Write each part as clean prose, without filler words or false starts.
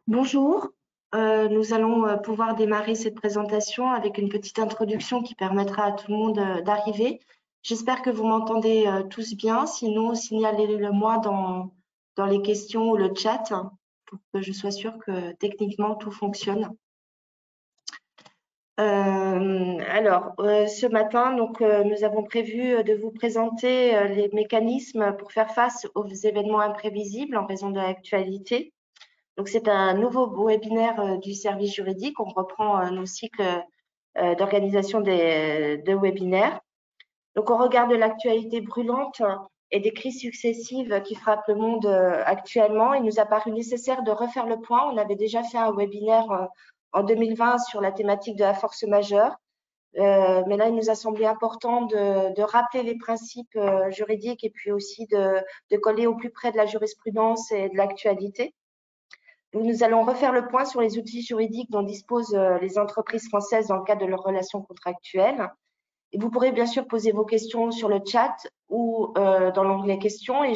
Bonjour, nous allons pouvoir démarrer cette présentation avec une petite introduction qui permettra à tout le monde d'arriver. J'espère que vous m'entendez tous bien, sinon signalez-le moi dans les questions ou le chat pour que je sois sûre que techniquement tout fonctionne. Ce matin, nous avons prévu de vous présenter les mécanismes pour faire face aux événements imprévisibles en raison de l'actualité. Donc, c'est un nouveau webinaire du service juridique. On reprend nos cycles d'organisation de webinaires. Donc, au regard de l'actualité brûlante et des crises successives qui frappent le monde actuellement, il nous a paru nécessaire de refaire le point. On avait déjà fait un webinaire en 2020 sur la thématique de la force majeure. Mais là, il nous a semblé important de rappeler les principes juridiques et puis aussi de coller au plus près de la jurisprudence et de l'actualité. Donc, nous allons refaire le point sur les outils juridiques dont disposent les entreprises françaises dans le cadre de leurs relations contractuelles. Et vous pourrez bien sûr poser vos questions sur le chat ou dans l'onglet questions et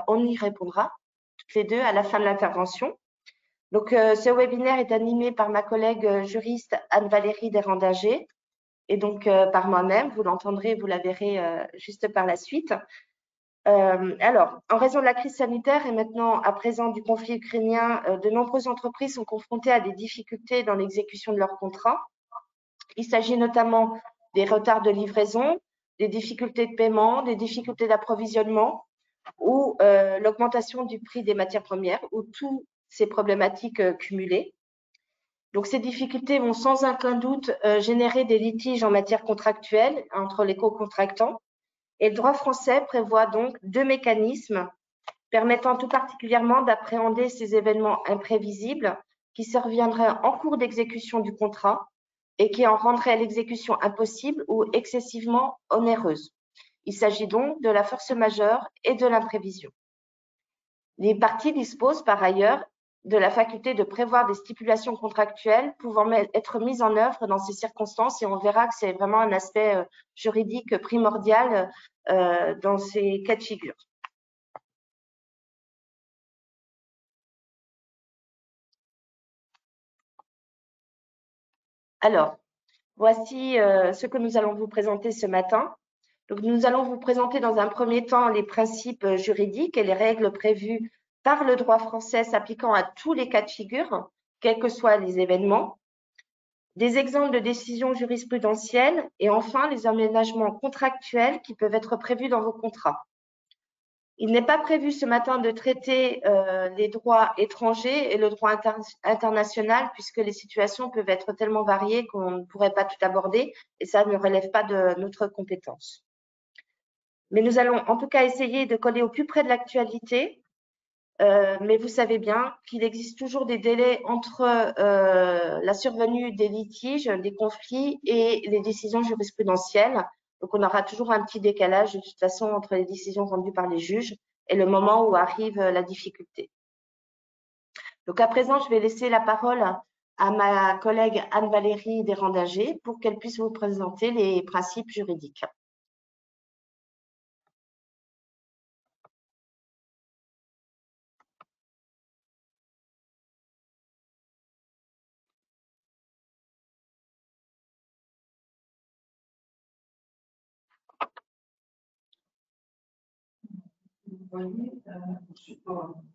on y répondra toutes les deux à la fin de l'intervention. Donc, ce webinaire est animé par ma collègue juriste Anne-Valérie Desrandager et donc par moi-même. Vous l'entendrez, vous la verrez juste par la suite. En raison de la crise sanitaire et maintenant à présent du conflit ukrainien, de nombreuses entreprises sont confrontées à des difficultés dans l'exécution de leurs contrats. Il s'agit notamment des retards de livraison, des difficultés de paiement, des difficultés d'approvisionnement ou l'augmentation du prix des matières premières ou toutes ces problématiques cumulées. Donc, ces difficultés vont sans aucun doute générer des litiges en matière contractuelle entre les co-contractants. Et le droit français prévoit donc deux mécanismes permettant tout particulièrement d'appréhender ces événements imprévisibles qui surviendraient en cours d'exécution du contrat et qui en rendraient l'exécution impossible ou excessivement onéreuse. Il s'agit donc de la force majeure et de l'imprévision. Les parties disposent par ailleurs de la faculté de prévoir des stipulations contractuelles pouvant être mises en œuvre dans ces circonstances et on verra que c'est vraiment un aspect juridique primordial dans ces cas de figure. Alors, voici ce que nous allons vous présenter ce matin. Donc, nous allons vous présenter dans un premier temps les principes juridiques et les règles prévues par le droit français s'appliquant à tous les cas de figure, quels que soient les événements, des exemples de décisions jurisprudentielles et enfin les aménagements contractuels qui peuvent être prévus dans vos contrats. Il n'est pas prévu ce matin de traiter les droits étrangers et le droit international puisque les situations peuvent être tellement variées qu'on ne pourrait pas tout aborder et ça ne relève pas de notre compétence. Mais nous allons en tout cas essayer de coller au plus près de l'actualité. Mais vous savez bien qu'il existe toujours des délais entre la survenue des litiges, des conflits et les décisions jurisprudentielles. Donc, on aura toujours un petit décalage de toute façon entre les décisions rendues par les juges et le moment où arrive la difficulté. Donc, à présent, je vais laisser la parole à ma collègue Anne-Valérie Desrandager pour qu'elle puisse vous présenter les principes juridiques.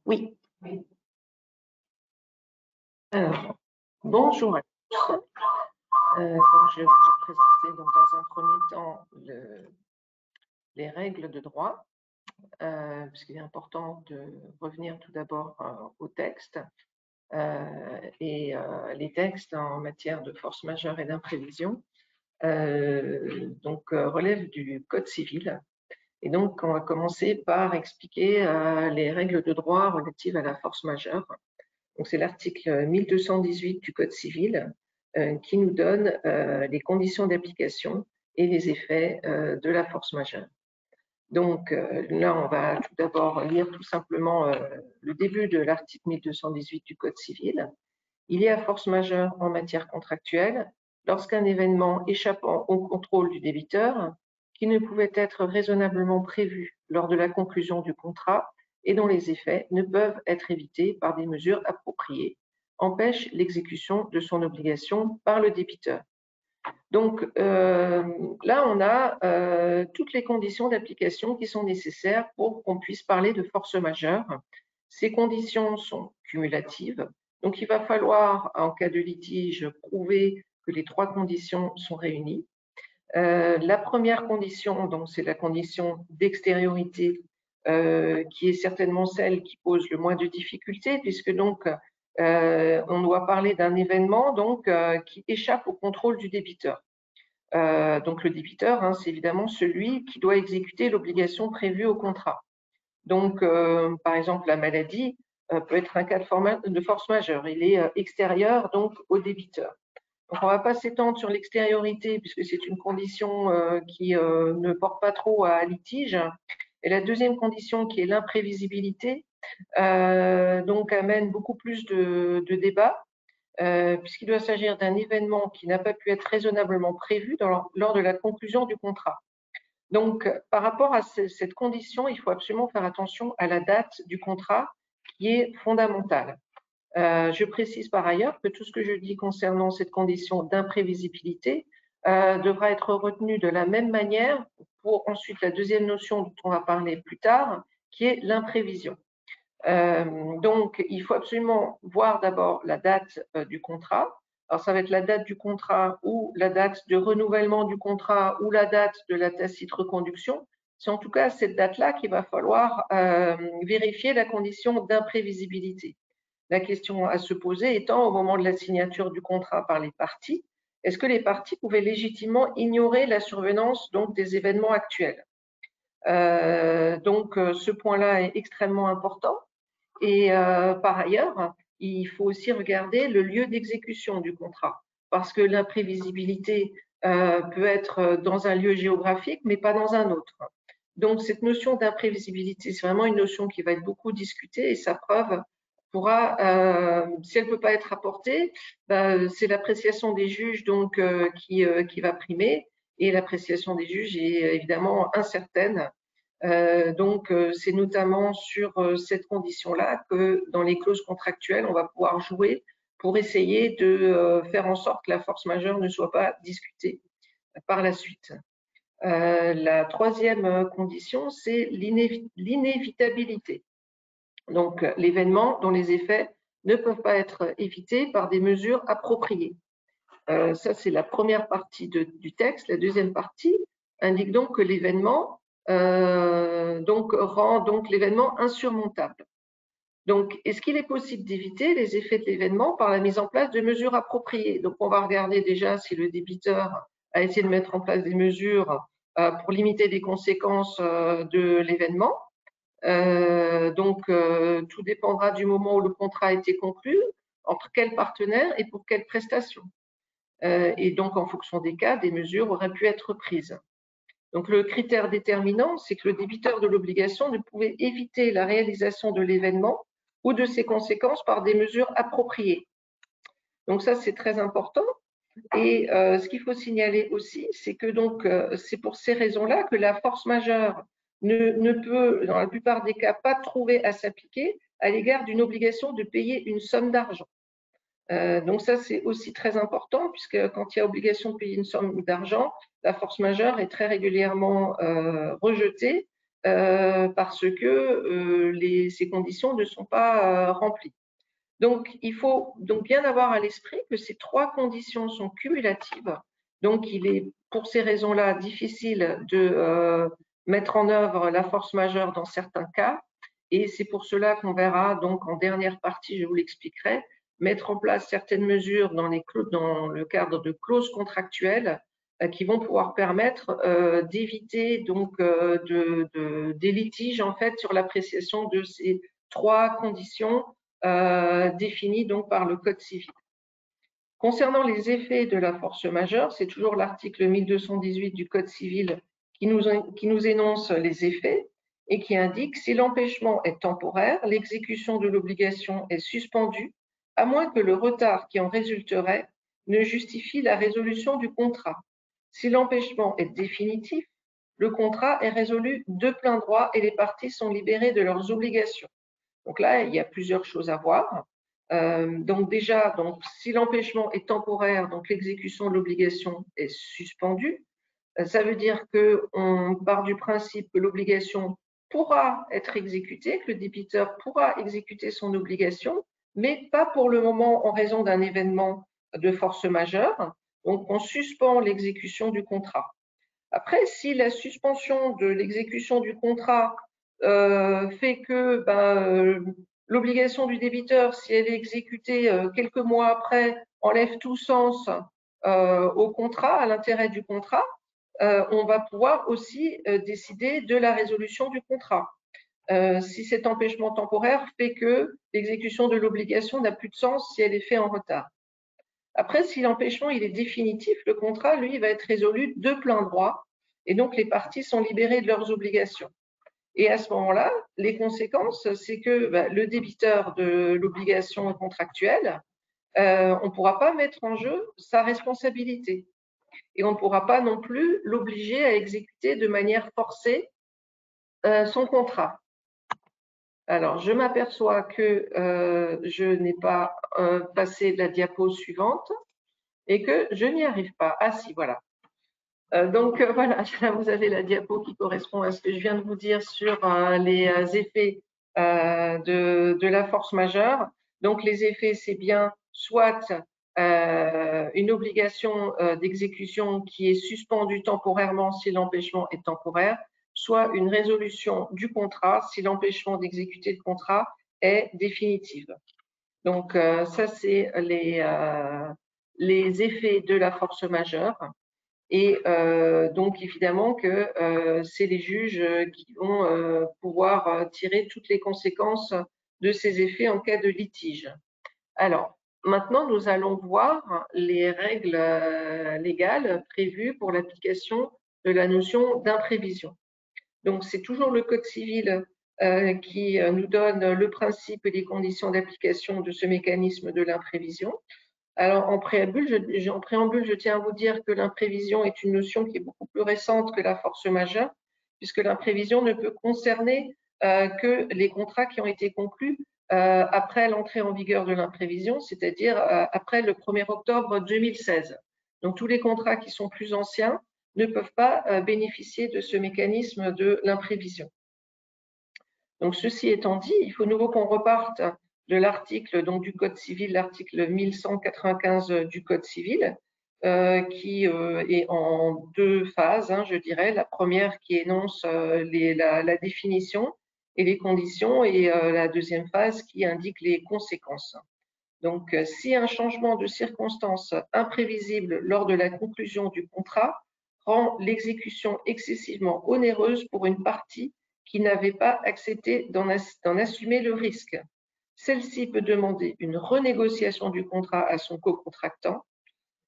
Oui. Alors, bonjour à tous. Je vais vous présenter donc, dans un premier temps les règles de droit, puisqu'il est important de revenir tout d'abord au texte. Les textes en matière de force majeure et d'imprévision relèvent du Code civil. Et donc, on va commencer par expliquer les règles de droit relatives à la force majeure. Donc, c'est l'article 1218 du Code civil qui nous donne les conditions d'application et les effets de la force majeure. Donc, là, on va tout d'abord lire tout simplement le début de l'article 1218 du Code civil. Il y a force majeure en matière contractuelle lorsqu'un événement échappant au contrôle du débiteur, qui ne pouvait être raisonnablement prévu lors de la conclusion du contrat, et dont les effets ne peuvent être évités par des mesures appropriées, empêche l'exécution de son obligation par le débiteur. Donc là, on a toutes les conditions d'application qui sont nécessaires pour qu'on puisse parler de force majeure. Ces conditions sont cumulatives, donc il va falloir, en cas de litige, prouver que les trois conditions sont réunies. La première condition, donc c'est la condition d'extériorité, qui est certainement celle qui pose le moins de difficultés, puisque donc on doit parler d'un événement donc qui échappe au contrôle du débiteur. Donc le débiteur, hein, c'est évidemment celui qui doit exécuter l'obligation prévue au contrat. Donc par exemple la maladie peut être un cas de force majeure. Il est extérieur donc au débiteur. Donc on ne va pas s'étendre sur l'extériorité puisque c'est une condition qui ne porte pas trop à litige. Et la deuxième condition qui est l'imprévisibilité donc amène beaucoup plus de débats puisqu'il doit s'agir d'un événement qui n'a pas pu être raisonnablement prévu lors de la conclusion du contrat. Donc par rapport à cette condition, il faut absolument faire attention à la date du contrat qui est fondamentale. Je précise par ailleurs que tout ce que je dis concernant cette condition d'imprévisibilité devra être retenu de la même manière pour ensuite la deuxième notion dont on va parler plus tard, qui est l'imprévision. Donc, il faut absolument voir d'abord la date du contrat. Alors, ça va être la date du contrat ou la date de renouvellement du contrat ou la date de la tacite reconduction. C'est en tout cas cette date-là qu'il va falloir vérifier la condition d'imprévisibilité. La question à se poser étant, au moment de la signature du contrat par les parties, est-ce que les parties pouvaient légitimement ignorer la survenance donc, des événements actuels? Donc, ce point-là est extrêmement important. Et par ailleurs, il faut aussi regarder le lieu d'exécution du contrat, parce que l'imprévisibilité peut être dans un lieu géographique, mais pas dans un autre. Donc, cette notion d'imprévisibilité, c'est vraiment une notion qui va être beaucoup discutée et sa preuve pourra, si elle ne peut pas être apportée, c'est l'appréciation des juges donc, qui va primer et l'appréciation des juges est évidemment incertaine. Donc, c'est notamment sur cette condition-là que dans les clauses contractuelles, on va pouvoir jouer pour essayer de faire en sorte que la force majeure ne soit pas discutée par la suite. La troisième condition, c'est l'inévitabilité. Donc, l'événement dont les effets ne peuvent pas être évités par des mesures appropriées. Ça, c'est la première partie du texte. La deuxième partie indique donc que l'événement rend donc l'événement insurmontable. Donc, est-ce qu'il est possible d'éviter les effets de l'événement par la mise en place de mesures appropriées? Donc, on va regarder déjà si le débiteur a essayé de mettre en place des mesures pour limiter les conséquences de l'événement. Tout dépendra du moment où le contrat a été conclu, entre quels partenaires et pour quelles prestations. Et donc, en fonction des cas, des mesures auraient pu être prises. Donc, le critère déterminant, c'est que le débiteur de l'obligation ne pouvait éviter la réalisation de l'événement ou de ses conséquences par des mesures appropriées. Donc, ça, c'est très important. Et ce qu'il faut signaler aussi, c'est que donc c'est pour ces raisons-là que la force majeure ne peut, dans la plupart des cas, pas trouver à s'appliquer à l'égard d'une obligation de payer une somme d'argent. Donc ça, c'est aussi très important puisque quand il y a obligation de payer une somme d'argent, la force majeure est très régulièrement rejetée parce que ces conditions ne sont pas remplies. Donc, il faut donc bien avoir à l'esprit que ces trois conditions sont cumulatives. Donc, il est pour ces raisons-là difficile de mettre en œuvre la force majeure dans certains cas. Et c'est pour cela qu'on verra donc en dernière partie, je vous l'expliquerai, mettre en place certaines mesures dans le cadre de clauses contractuelles qui vont pouvoir permettre d'éviter donc des litiges en fait sur l'appréciation de ces trois conditions définies donc par le Code civil. Concernant les effets de la force majeure, c'est toujours l'article 1218 du Code civil qui nous énonce les effets et qui indique si l'empêchement est temporaire, l'exécution de l'obligation est suspendue à moins que le retard qui en résulterait ne justifie la résolution du contrat. Si l'empêchement est définitif, le contrat est résolu de plein droit et les parties sont libérées de leurs obligations. Donc là, il y a plusieurs choses à voir. Donc déjà, si l'empêchement est temporaire, donc l'exécution de l'obligation est suspendue. Ça veut dire qu'on part du principe que l'obligation pourra être exécutée, que le débiteur pourra exécuter son obligation, mais pas pour le moment en raison d'un événement de force majeure. Donc, on suspend l'exécution du contrat. Après, si la suspension de l'exécution du contrat fait que l'obligation du débiteur, si elle est exécutée quelques mois après, enlève tout sens au contrat, à l'intérêt du contrat, on va pouvoir aussi décider de la résolution du contrat. Si cet empêchement temporaire fait que l'exécution de l'obligation n'a plus de sens si elle est faite en retard. Après, si l'empêchement il est définitif, le contrat, lui, va être résolu de plein droit et donc les parties sont libérées de leurs obligations. Et à ce moment-là, les conséquences, c'est que le débiteur de l'obligation contractuelle, on ne pourra pas mettre en jeu sa responsabilité. Et on ne pourra pas non plus l'obliger à exécuter de manière forcée son contrat. Alors, je m'aperçois que je n'ai pas passé la diapo suivante et que je n'y arrive pas. Ah si, voilà. Donc voilà, là vous avez la diapo qui correspond à ce que je viens de vous dire sur les effets de la force majeure. Donc les effets, c'est bien soit une obligation d'exécution qui est suspendue temporairement si l'empêchement est temporaire, soit une résolution du contrat si l'empêchement d'exécuter le contrat est définitive. Donc ça, c'est les effets de la force majeure. Et donc, évidemment que c'est les juges qui vont pouvoir tirer toutes les conséquences de ces effets en cas de litige. Alors, maintenant, nous allons voir les règles légales prévues pour l'application de la notion d'imprévision. Donc, c'est toujours le Code civil qui nous donne le principe et les conditions d'application de ce mécanisme de l'imprévision. Alors, en préambule, je tiens à vous dire que l'imprévision est une notion qui est beaucoup plus récente que la force majeure, puisque l'imprévision ne peut concerner que les contrats qui ont été conclus après l'entrée en vigueur de l'imprévision, c'est-à-dire après le 1er octobre 2016. Donc, tous les contrats qui sont plus anciens ne peuvent pas bénéficier de ce mécanisme de l'imprévision. Donc, ceci étant dit, il faut nouveau qu'on reparte de l'article du Code civil, l'article 1195 du Code civil, qui est en deux phases, je dirais. La première qui énonce la définition et les conditions, et la deuxième phase qui indique les conséquences. Donc, si un changement de circonstance imprévisible lors de la conclusion du contrat rend l'exécution excessivement onéreuse pour une partie qui n'avait pas accepté d'en assumer le risque, celle-ci peut demander une renégociation du contrat à son co-contractant.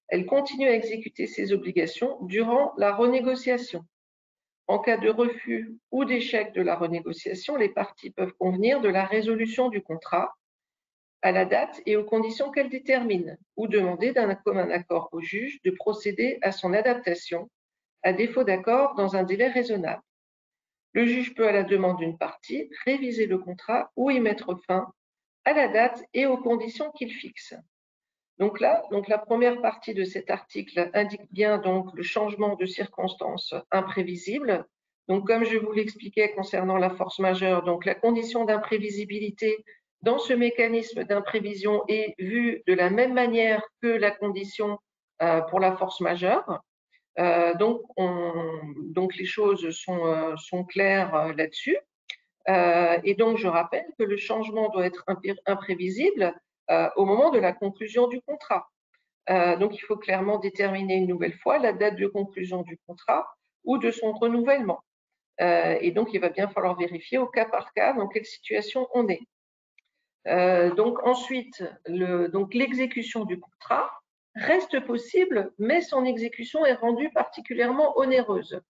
Elle continue à exécuter ses obligations durant la renégociation. En cas de refus ou d'échec de la renégociation, les parties peuvent convenir de la résolution du contrat à la date et aux conditions qu'elle détermine, ou demander d'un commun accord au juge de procéder à son adaptation, à défaut d'accord dans un délai raisonnable. Le juge peut, à la demande d'une partie, réviser le contrat ou y mettre fin à la date et aux conditions qu'il fixe. Donc là, la première partie de cet article indique bien donc le changement de circonstances imprévisibles. Donc comme je vous l'expliquais concernant la force majeure, donc la condition d'imprévisibilité dans ce mécanisme d'imprévision est vue de la même manière que la condition pour la force majeure. Donc les choses sont claires là-dessus. Et donc, je rappelle que le changement doit être imprévisible au moment de la conclusion du contrat. Donc, il faut clairement déterminer une nouvelle fois la date de conclusion du contrat ou de son renouvellement. Et donc, il va bien falloir vérifier au cas par cas dans quelle situation on est. Donc, ensuite, l'exécution du contrat reste possible, mais son exécution est rendue particulièrement onéreuse.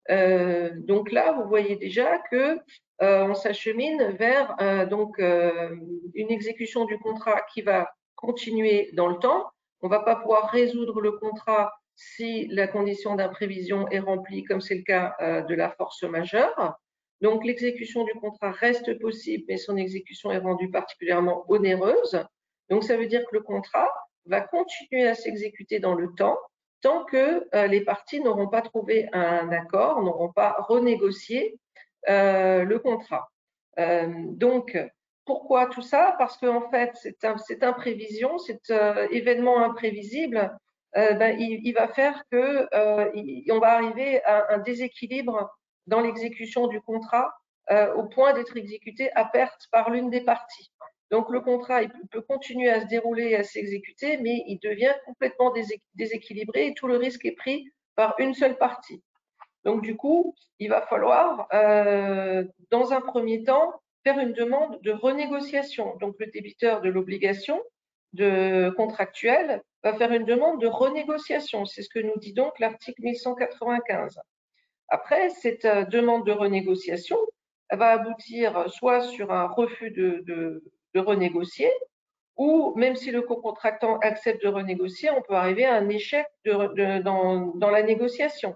Donc là, vous voyez déjà que on s'achemine vers une exécution du contrat qui va continuer dans le temps. On ne va pas pouvoir résoudre le contrat si la condition d'imprévision est remplie, comme c'est le cas de la force majeure. Donc, l'exécution du contrat reste possible, mais son exécution est rendue particulièrement onéreuse. Donc, ça veut dire que le contrat va continuer à s'exécuter dans le temps, tant que les parties n'auront pas trouvé un accord, n'auront pas renégocié le contrat. Donc, pourquoi tout ça? Parce qu'en fait, cette imprévision, cet événement imprévisible, il va faire que on va arriver à un déséquilibre dans l'exécution du contrat au point d'être exécuté à perte par l'une des parties. Donc le contrat il peut continuer à se dérouler et à s'exécuter, mais il devient complètement déséquilibré et tout le risque est pris par une seule partie. Donc du coup, il va falloir, dans un premier temps, faire une demande de renégociation. Donc le débiteur de l'obligation contractuelle va faire une demande de renégociation. C'est ce que nous dit donc l'article 1195. Après, cette demande de renégociation va aboutir soit sur un refus de renégocier, ou même si le co-contractant accepte de renégocier, on peut arriver à un échec dans la négociation.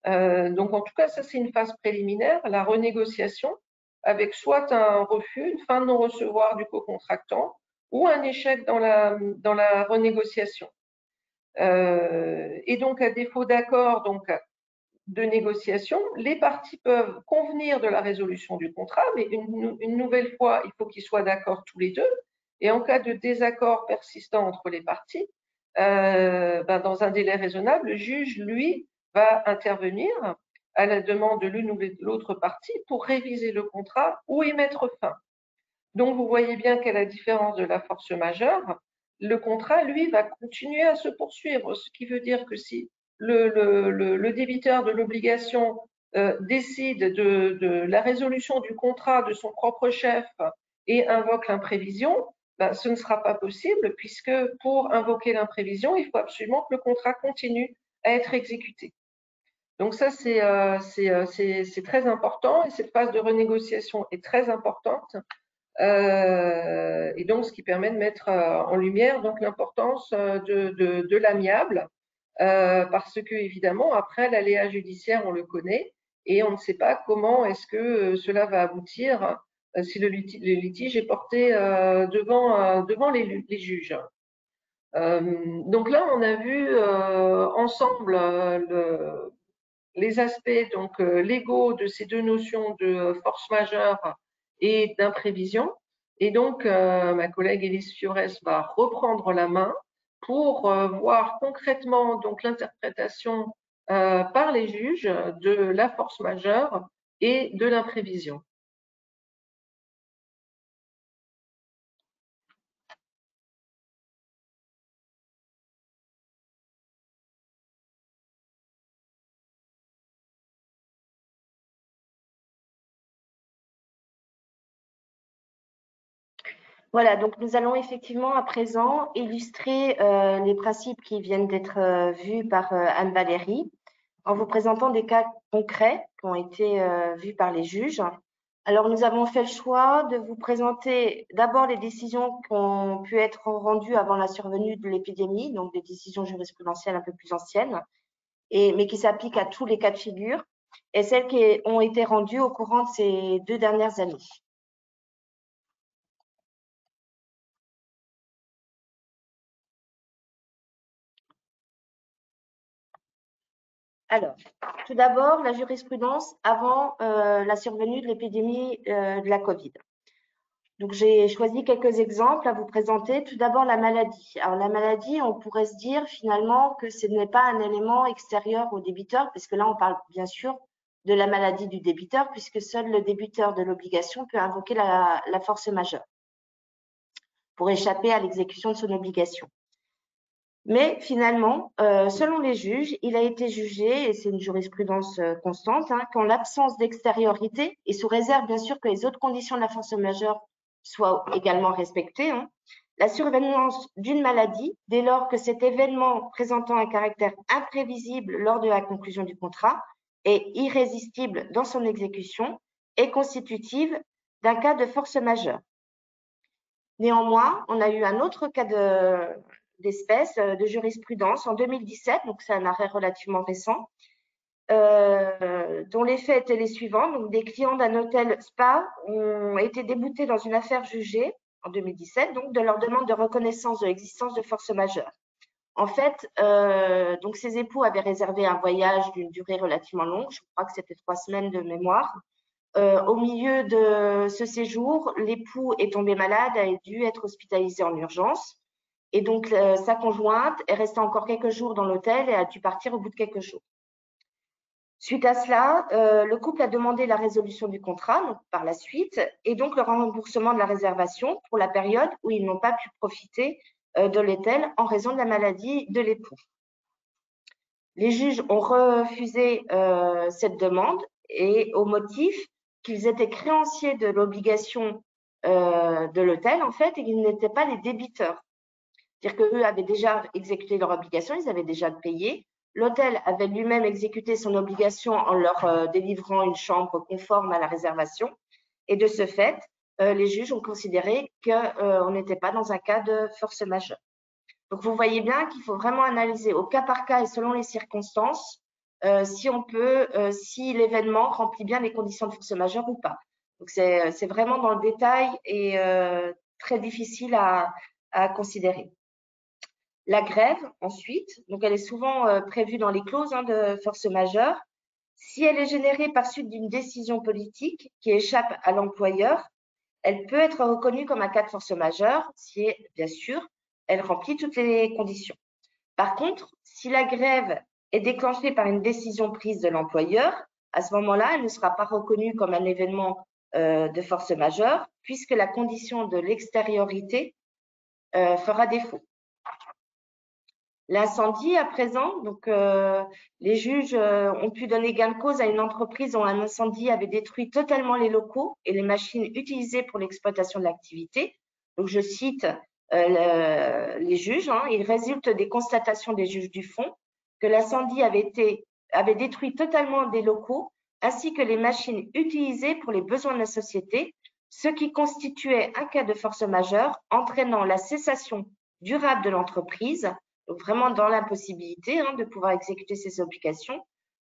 Donc en tout cas, ça c'est une phase préliminaire, la renégociation, avec soit un refus, une fin de non-recevoir du co-contractant, ou un échec dans la renégociation. Et donc à défaut d'accord de négociation, les parties peuvent convenir de la résolution du contrat, mais une nouvelle fois, il faut qu'ils soient d'accord tous les deux. Et en cas de désaccord persistant entre les parties, dans un délai raisonnable, le juge, lui, va intervenir à la demande de l'une ou de l'autre partie pour réviser le contrat ou y mettre fin. Donc, vous voyez bien qu'à la différence de la force majeure, le contrat, lui, va continuer à se poursuivre, ce qui veut dire que si le débiteur de l'obligation décide de la résolution du contrat de son propre chef et invoque l'imprévision, ce ne sera pas possible puisque pour invoquer l'imprévision, il faut absolument que le contrat continue à être exécuté. Donc ça, c'est très important et cette phase de renégociation est très importante. Et donc, ce qui permet de mettre en lumière donc l'importance de l'amiable, parce que évidemment, après, l'aléa judiciaire, on le connaît et on ne sait pas comment est-ce que cela va aboutir si le litige est porté devant les juges. Donc là, on a vu ensemble les aspects donc légaux de ces deux notions de force majeure et d'imprévision. Et donc, ma collègue Élise Fiores va reprendre la main pour voir concrètement donc l'interprétation par les juges de la force majeure et de l'imprévision. Voilà, donc nous allons effectivement à présent illustrer les principes qui viennent d'être vus par Anne-Valérie en vous présentant des cas concrets qui ont été vus par les juges. Alors, nous avons fait le choix de vous présenter d'abord les décisions qui ont pu être rendues avant la survenue de l'épidémie, donc des décisions jurisprudentielles un peu plus anciennes, mais qui s'appliquent à tous les cas de figure, et celles qui ont été rendues au courant de ces 2 dernières années. Alors, tout d'abord, la jurisprudence avant la survenue de l'épidémie de la Covid. Donc, j'ai choisi quelques exemples à vous présenter. Tout d'abord, la maladie. Alors, la maladie, on pourrait se dire finalement que ce n'est pas un élément extérieur au débiteur, puisque là, on parle bien sûr de la maladie du débiteur, puisque seul le débiteur de l'obligation peut invoquer la force majeure pour échapper à l'exécution de son obligation. Mais finalement, selon les juges, il a été jugé, et c'est une jurisprudence constante, qu'en l'absence d'extériorité, et sous réserve bien sûr que les autres conditions de la force majeure soient également respectées, la survenance d'une maladie, dès lors que cet événement présentant un caractère imprévisible lors de la conclusion du contrat est irrésistible dans son exécution, est constitutive d'un cas de force majeure. Néanmoins, on a eu un autre cas d'espèces de jurisprudence en 2017, donc c'est un arrêt relativement récent, dont les faits étaient les suivants. Donc, des clients d'un hôtel spa ont été déboutés dans une affaire jugée en 2017, donc de leur demande de reconnaissance de l'existence de force majeure. En fait, donc ces époux avaient réservé un voyage d'une durée relativement longue, je crois que c'était 3 semaines de mémoire. Au milieu de ce séjour, l'époux est tombé malade, a dû être hospitalisé en urgence. Et donc, sa conjointe est restée encore quelques jours dans l'hôtel et a dû partir au bout de quelques jours. Suite à cela, le couple a demandé la résolution du contrat donc, par la suite et donc le remboursement de la réservation pour la période où ils n'ont pas pu profiter de l'hôtel en raison de la maladie de l'époux. Les juges ont refusé cette demande et au motif qu'ils étaient créanciers de l'obligation de l'hôtel en fait et qu'ils n'étaient pas les débiteurs. C'est-à-dire qu'eux avaient déjà exécuté leur obligation, ils avaient déjà payé. L'hôtel avait lui-même exécuté son obligation en leur délivrant une chambre conforme à la réservation. Et de ce fait, les juges ont considéré qu'on n'était pas dans un cas de force majeure. Donc, vous voyez bien qu'il faut vraiment analyser au cas par cas et selon les circonstances si l'événement remplit bien les conditions de force majeure ou pas. Donc, c'est vraiment dans le détail et très difficile à considérer. La grève, ensuite, donc elle est souvent prévue dans les clauses de force majeure. Si elle est générée par suite d'une décision politique qui échappe à l'employeur, elle peut être reconnue comme un cas de force majeure si, bien sûr, elle remplit toutes les conditions. Par contre, si la grève est déclenchée par une décision prise de l'employeur, à ce moment-là, elle ne sera pas reconnue comme un événement de force majeure puisque la condition de l'extériorité fera défaut. L'incendie, à présent, donc les juges ont pu donner gain de cause à une entreprise dont un incendie avait détruit totalement les locaux et les machines utilisées pour l'exploitation de l'activité. Donc, je cite les juges. Il résulte des constatations des juges du fond que l'incendie avait détruit totalement des locaux ainsi que les machines utilisées pour les besoins de la société, ce qui constituait un cas de force majeure entraînant la cessation durable de l'entreprise, donc vraiment dans l'impossibilité de pouvoir exécuter ses obligations,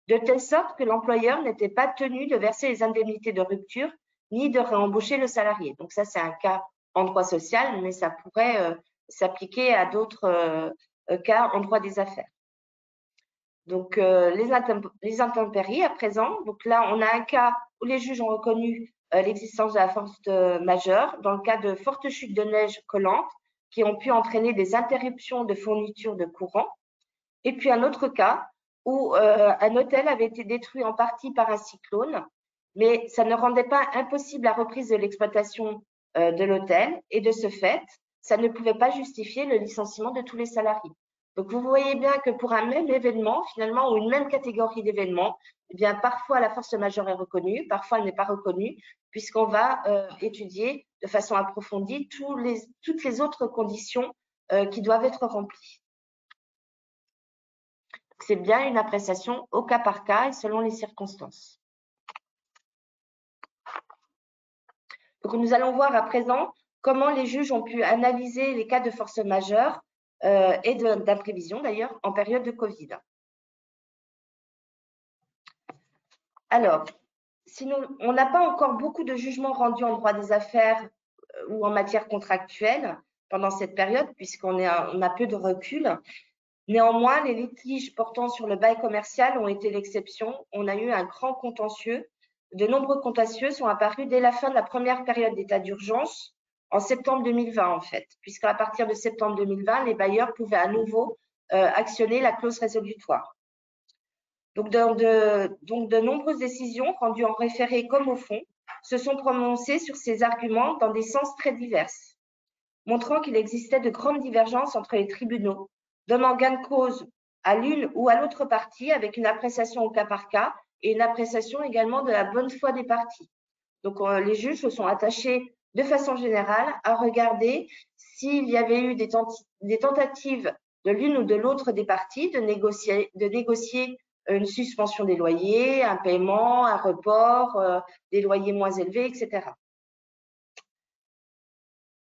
de telle sorte que l'employeur n'était pas tenu de verser les indemnités de rupture ni de réembaucher le salarié. Donc ça, c'est un cas en droit social, mais ça pourrait s'appliquer à d'autres cas en droit des affaires. Donc les intempéries à présent, donc là, on a un cas où les juges ont reconnu l'existence de la force majeure dans le cas de fortes chutes de neige collante qui ont pu entraîner des interruptions de fourniture de courant. Et puis un autre cas où un hôtel avait été détruit en partie par un cyclone, mais ça ne rendait pas impossible la reprise de l'exploitation de l'hôtel et de ce fait, ça ne pouvait pas justifier le licenciement de tous les salariés. Donc vous voyez bien que pour un même événement, finalement, ou une même catégorie d'événements, eh bien parfois la force majeure est reconnue, parfois elle n'est pas reconnue, puisqu'on va étudier de façon approfondie toutes les autres conditions qui doivent être remplies. C'est bien une appréciation au cas par cas et selon les circonstances. Donc, nous allons voir à présent comment les juges ont pu analyser les cas de force majeure et d'imprévision d'ailleurs en période de Covid. Alors, on n'a pas encore beaucoup de jugements rendus en droit des affaires ou en matière contractuelle pendant cette période puisqu'on a peu de recul. Néanmoins, les litiges portant sur le bail commercial ont été l'exception. On a eu un grand contentieux. De nombreux contentieux sont apparus dès la fin de la première période d'état d'urgence, en septembre 2020 en fait, puisqu'à partir de septembre 2020, les bailleurs pouvaient à nouveau actionner la clause résolutoire. Donc, de nombreuses décisions rendues en référé comme au fond se sont prononcées sur ces arguments dans des sens très divers, montrant qu'il existait de grandes divergences entre les tribunaux, donnant gain de cause à l'une ou à l'autre partie avec une appréciation au cas par cas et une appréciation également de la bonne foi des parties. Donc, les juges se sont attachés de façon générale à regarder s'il y avait eu des tentatives de l'une ou de l'autre des parties de négocier une suspension des loyers, un paiement, un report, des loyers moins élevés, etc.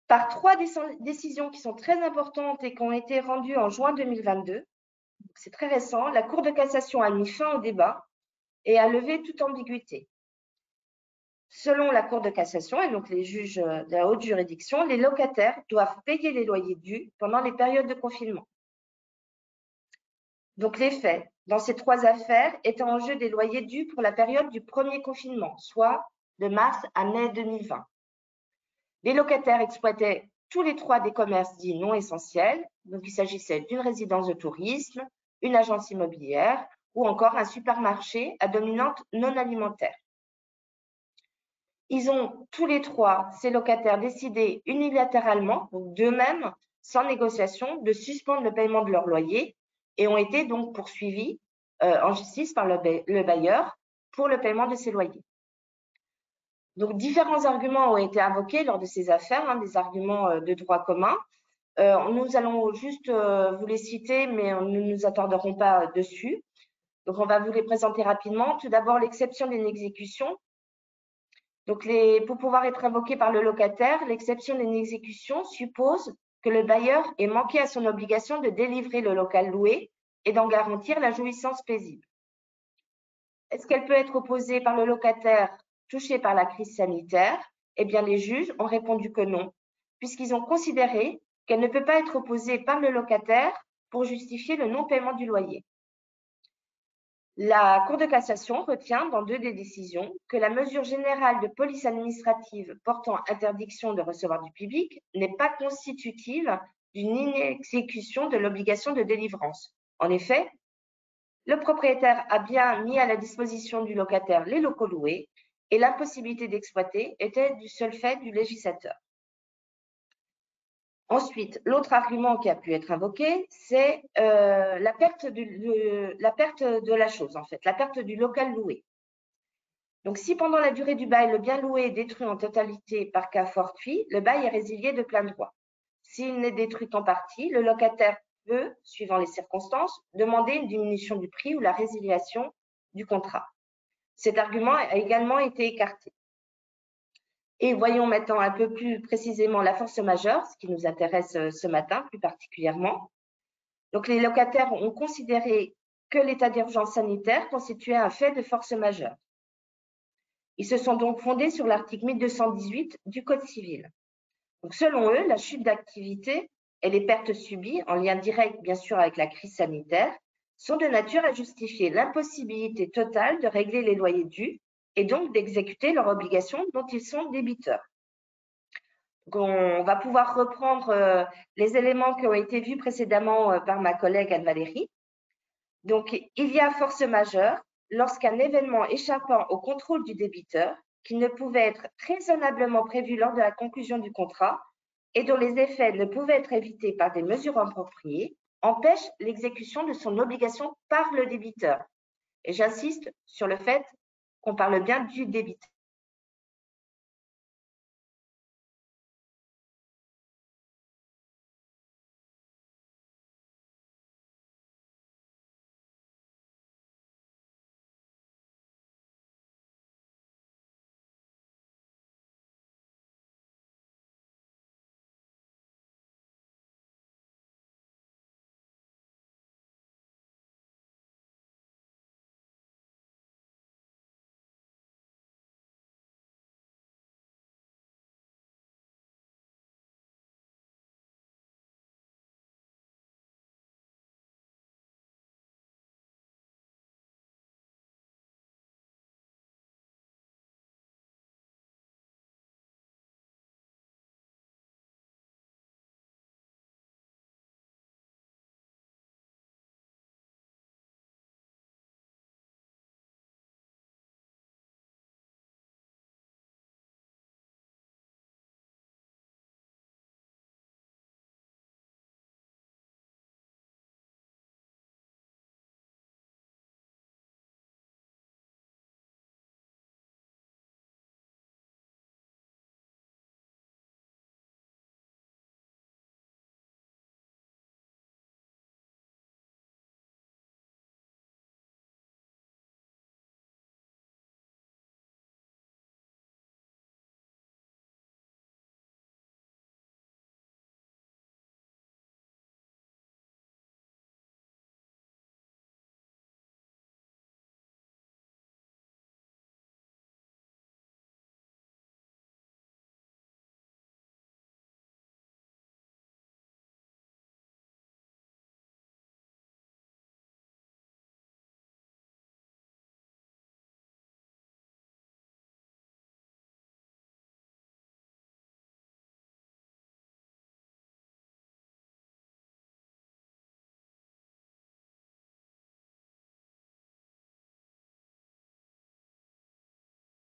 par 3 décisions qui sont très importantes et qui ont été rendues en juin 2022. C'est très récent. La Cour de cassation a mis fin au débat et a levé toute ambiguïté. Selon la Cour de cassation et donc les juges de la haute juridiction, les locataires doivent payer les loyers dus pendant les périodes de confinement. Donc les faits dans ces 3 affaires étaient en jeu des loyers dus pour la période du premier confinement, soit de mars à mai 2020. Les locataires exploitaient tous les 3 des commerces dits non essentiels. Donc il s'agissait d'une résidence de tourisme, une agence immobilière ou encore un supermarché à dominante non alimentaire. Ils ont tous les 3, ces locataires, décidé unilatéralement, donc d'eux-mêmes, sans négociation, de suspendre le paiement de leur loyer et ont été donc poursuivis en justice par le bailleur pour le paiement de ces loyers. Donc, différents arguments ont été invoqués lors de ces affaires, des arguments de droit commun. Nous allons juste vous les citer, mais nous ne nous attarderons pas dessus. Donc, on va vous les présenter rapidement. Tout d'abord, l'exception d'une exécution. Donc, pour pouvoir être invoqué par le locataire, l'exception d'une exécution suppose que le bailleur ait manqué à son obligation de délivrer le local loué et d'en garantir la jouissance paisible. Est-ce qu'elle peut être opposée par le locataire touché par la crise sanitaire? Eh bien, les juges ont répondu que non, puisqu'ils ont considéré qu'elle ne peut pas être opposée par le locataire pour justifier le non-paiement du loyer. La Cour de cassation retient dans 2 des décisions que la mesure générale de police administrative portant interdiction de recevoir du public n'est pas constitutive d'une inexécution de l'obligation de délivrance. En effet, le propriétaire a bien mis à la disposition du locataire les locaux loués et l'impossibilité d'exploiter était du seul fait du législateur. Ensuite, l'autre argument qui a pu être invoqué, c'est la perte de la chose, en fait, la perte du local loué. Donc, si pendant la durée du bail, le bien loué est détruit en totalité par cas fortuit, le bail est résilié de plein droit. S'il n'est détruit en partie, le locataire peut, suivant les circonstances, demander une diminution du prix ou la résiliation du contrat. Cet argument a également été écarté. Et voyons maintenant un peu plus précisément la force majeure, ce qui nous intéresse ce matin plus particulièrement. Donc, les locataires ont considéré que l'état d'urgence sanitaire constituait un fait de force majeure. Ils se sont donc fondés sur l'article 1218 du Code civil. Donc, selon eux, la chute d'activité et les pertes subies, en lien direct bien sûr avec la crise sanitaire, sont de nature à justifier l'impossibilité totale de régler les loyers dus et donc d'exécuter leurs obligations dont ils sont débiteurs. Donc, on va pouvoir reprendre les éléments qui ont été vus précédemment par ma collègue Anne-Valérie. Donc, il y a force majeure lorsqu'un événement échappant au contrôle du débiteur, qui ne pouvait être raisonnablement prévu lors de la conclusion du contrat et dont les effets ne pouvaient être évités par des mesures appropriées, empêche l'exécution de son obligation par le débiteur. Et j'insiste sur le fait qu'on parle bien du débiteur.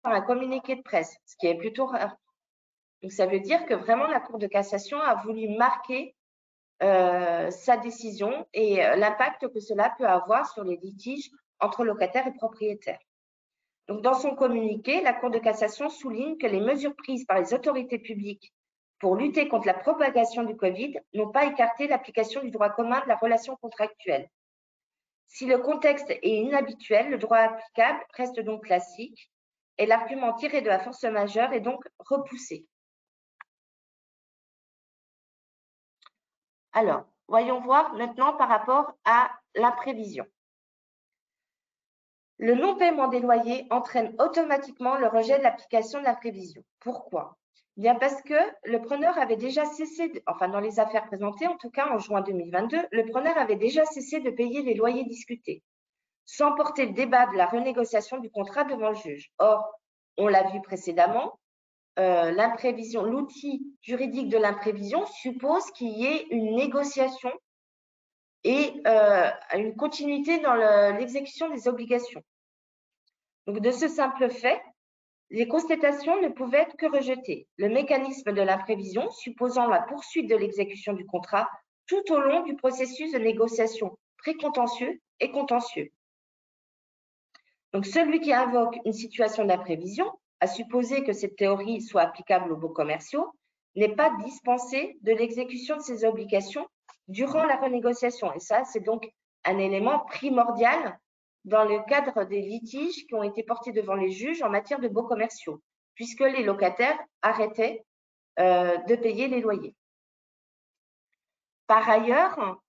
par un communiqué de presse, ce qui est plutôt rare. Donc, ça veut dire que vraiment la Cour de cassation a voulu marquer sa décision et l'impact que cela peut avoir sur les litiges entre locataires et propriétaires. Donc, dans son communiqué, la Cour de cassation souligne que les mesures prises par les autorités publiques pour lutter contre la propagation du Covid n'ont pas écarté l'application du droit commun de la relation contractuelle. Si le contexte est inhabituel, le droit applicable reste donc classique et l'argument tiré de la force majeure est donc repoussé. Alors, voyons voir maintenant par rapport à l'imprévision. Le non-paiement des loyers entraîne automatiquement le rejet de l'application de l'imprévision. Pourquoi? Bien parce que le preneur avait déjà cessé, enfin dans les affaires présentées, en tout cas en juin 2022, le preneur avait déjà cessé de payer les loyers discutés, sans porter le débat de la renégociation du contrat devant le juge. Or, on l'a vu précédemment, l'imprévision, l'outil juridique de l'imprévision suppose qu'il y ait une négociation et une continuité dans l'exécution des obligations. Donc, de ce simple fait, les constatations ne pouvaient être que rejetées. Le mécanisme de l'imprévision supposant la poursuite de l'exécution du contrat tout au long du processus de négociation précontentieux et contentieux. Donc, celui qui invoque une situation d'imprévision, à supposer que cette théorie soit applicable aux baux commerciaux, n'est pas dispensé de l'exécution de ses obligations durant la renégociation. Et ça, c'est donc un élément primordial dans le cadre des litiges qui ont été portés devant les juges en matière de baux commerciaux, puisque les locataires arrêtaient de payer les loyers. Par ailleurs,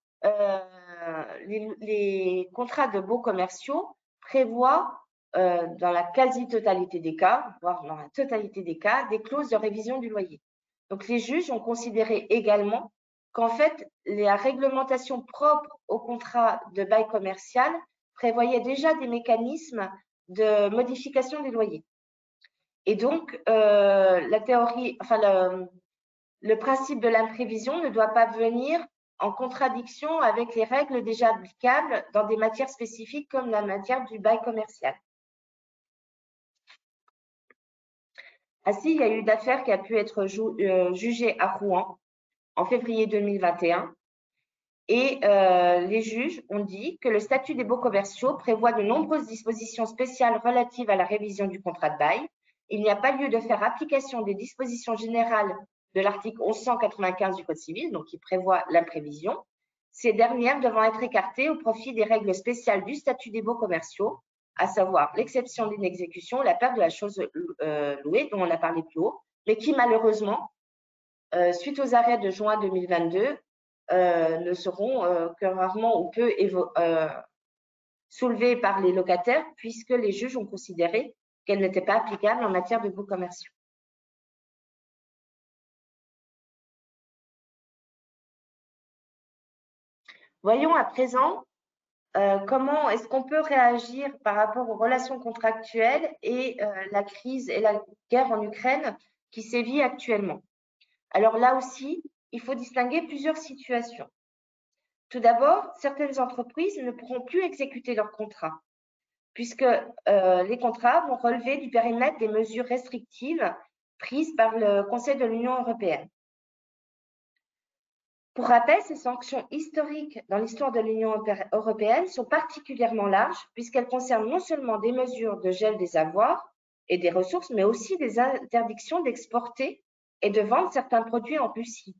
les contrats de baux commerciaux prévoient dans la quasi-totalité des cas, voire dans la totalité des cas, des clauses de révision du loyer. Donc, les juges ont considéré également qu'en fait, la réglementation propre au contrat de bail commercial prévoyait déjà des mécanismes de modification des loyers. Et donc, la théorie, enfin, le principe de l'imprévision ne doit pas venir en contradiction avec les règles déjà applicables dans des matières spécifiques comme la matière du bail commercial. Ainsi, il y a eu une affaire qui a pu être jugée à Rouen en février 2021 et les juges ont dit que le statut des baux commerciaux prévoit de nombreuses dispositions spéciales relatives à la révision du contrat de bail. Il n'y a pas lieu de faire application des dispositions générales de l'article 1195 du Code civil, donc qui prévoit l'imprévision, ces dernières devant être écartées au profit des règles spéciales du statut des baux commerciaux, à savoir l'exception d'inexécution, la perte de la chose louée, dont on a parlé plus haut, mais qui malheureusement, suite aux arrêts de juin 2022, ne seront que rarement ou peu soulevées par les locataires, puisque les juges ont considéré qu'elles n'étaient pas applicables en matière de baux commerciaux. Voyons à présent comment est-ce qu'on peut réagir par rapport aux relations contractuelles et la crise et la guerre en Ukraine qui sévit actuellement. Alors là aussi, il faut distinguer plusieurs situations. Tout d'abord, certaines entreprises ne pourront plus exécuter leurs contrats, puisque les contrats vont relever du périmètre des mesures restrictives prises par le Conseil de l'Union européenne. Pour rappel, ces sanctions historiques dans l'histoire de l'Union européenne sont particulièrement larges puisqu'elles concernent non seulement des mesures de gel des avoirs et des ressources, mais aussi des interdictions d'exporter et de vendre certains produits en Russie.